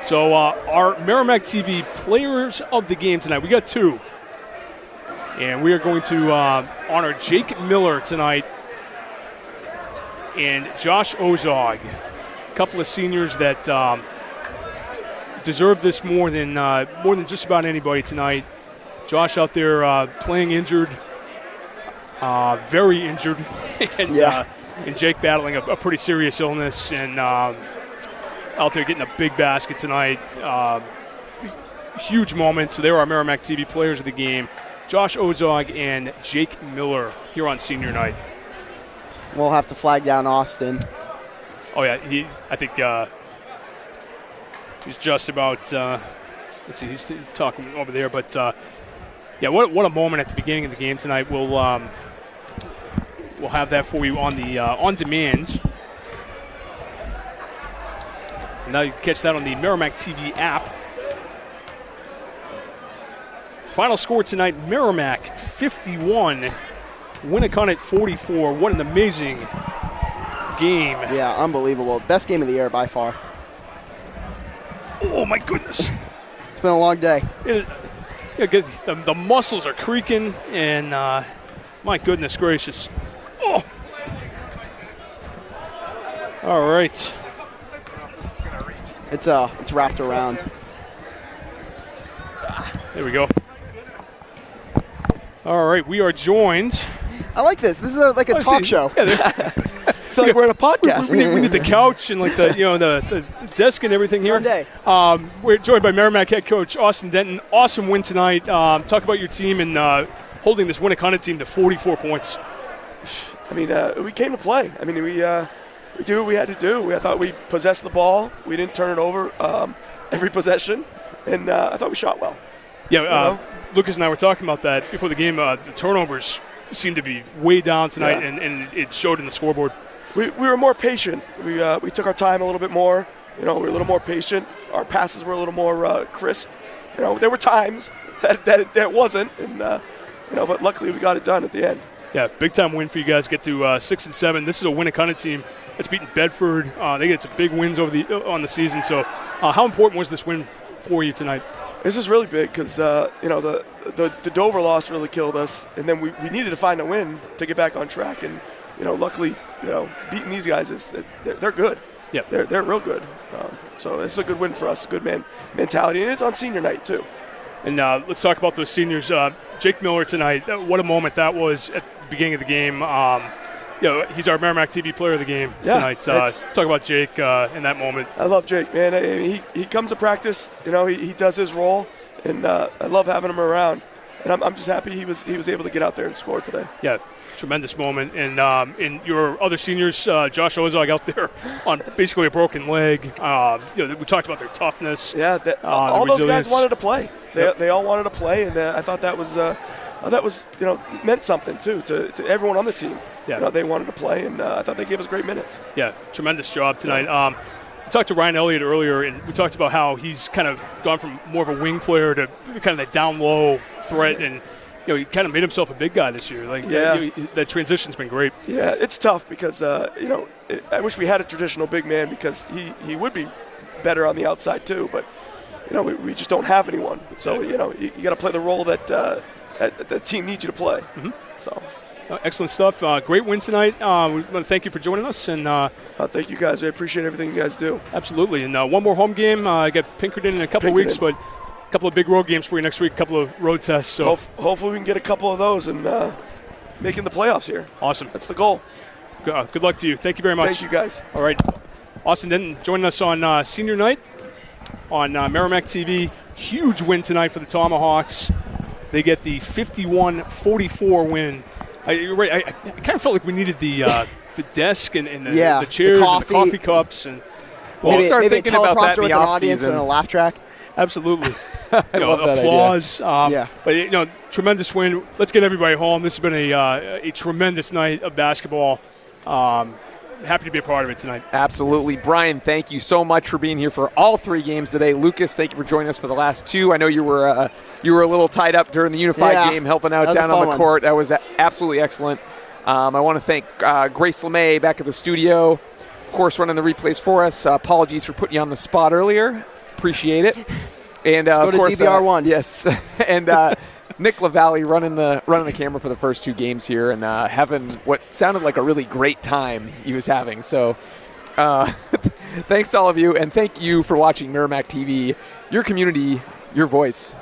So our Merrimack TV players of the game tonight, we got 2. And we are going to honor Jake Miller tonight and Josh Ozog. A couple of seniors that deserve this more than just about anybody tonight. Josh out there playing injured, very injured, and Jake battling a pretty serious illness and out there getting a big basket tonight. Huge moment. So they were our Merrimack TV players of the game. Josh Ozog and Jake Miller here on senior night. We'll have to flag down Austin. Oh, yeah. I think he's just about let's see, he's talking over there. But, yeah, what a moment at the beginning of the game tonight. We'll have that for you on the on demand. And now you can catch that on the Merrimack TV app. Final score tonight, Merrimack 51, Winnacunnet 44. What an amazing game. Yeah, unbelievable. Best game of the year by far. Oh, my goodness. It's been a long day. The muscles are creaking, and my goodness gracious. Oh. All right. It's wrapped around. There we go. All right, we are joined. I like this. This is like a talk show. Yeah, I feel like we're at a podcast. We need the couch and like the desk and everything here. Day. We're joined by Merrimack head coach Austin Denton. Awesome win tonight. Talk about your team and holding this Winnacunnet team to 44 points. I mean, we came to play. I mean, we did what we had to do. I thought we possessed the ball. We didn't turn it over every possession, and I thought we shot well. Yeah, Lucas and I were talking about that before the game. The turnovers seemed to be way down tonight, and it showed in the scoreboard. We were more patient. We took our time a little bit more. We were a little more patient. Our passes were a little more crisp. There were times that it wasn't, and but luckily we got it done at the end. Yeah, big time win for you guys. Get to 6-7. This is a Winnacunnet team that's beaten Bedford. They get some big wins on the season. So, how important was this win for you tonight? This is really big because the Dover loss really killed us, and then we needed to find a win to get back on track. And luckily, beating these guys they're good. Yeah, they're real good. So it's a good win for us. Good mentality, and it's on senior night too. And let's talk about those seniors. Jake Miller tonight. What a moment that was at the beginning of the game. He's our Merrimack TV player of the game tonight. Talk about Jake in that moment. I love Jake, man. I mean, he comes to practice. He does his role, and I love having him around. And I'm just happy he was able to get out there and score today. Yeah, tremendous moment. And your other seniors, Josh Ozog out there on basically a broken leg. We talked about their toughness. Yeah, all those guys wanted to play. They all wanted to play, and I thought that was meant something too to everyone on the team. Yeah. They wanted to play, and I thought they gave us great minutes. Yeah, tremendous job tonight. We talked to Ryan Elliott earlier, and we talked about how he's kind of gone from more of a wing player to kind of that down-low threat, and he kind of made himself a big guy this year. That transition's been great. Yeah, it's tough because I wish we had a traditional big man because he would be better on the outside too, but we just don't have anyone. So you got to play the role that the team needs you to play. Mm-hmm. So. Excellent stuff. Great win tonight. We want to thank you for joining us. And thank you guys. I appreciate everything you guys do. Absolutely. And one more home game. I got Pinkerton in a couple of weeks, but a couple of big road games for you next week, a couple of road tests. So hopefully we can get a couple of those and making the playoffs here. Awesome. That's the goal. Good luck to you. Thank you very much. Thank you, guys. All right. Austin Denton joining us on senior night on Merrimack TV. Huge win tonight for the Tomahawks. They get the 51-44 win. You're right. I kind of felt like we needed the desk and the chairs and the coffee cups. And we'll start thinking about that in the offseason. And a laugh track. Absolutely. I love that applause. idea. But tremendous win. Let's get everybody home. This has been a tremendous night of basketball. happy to be a part of it tonight. Absolutely. Brian, thank you so much for being here for all 3 games today. Lucas, thank you for joining us for the last 2. I know you were a little tied up during the Unified game, helping out down on the court. That was absolutely excellent. I want to thank Grace LeMay back at the studio, of course, running the replays for us. Apologies for putting you on the spot earlier. Appreciate it. And Let's of go course, to DBR1. Yes, and Nick LaValle running the camera for the first 2 games here, and having what sounded like a really great time he was having. So, thanks to all of you, and thank you for watching Merrimack TV. Your community, your voice.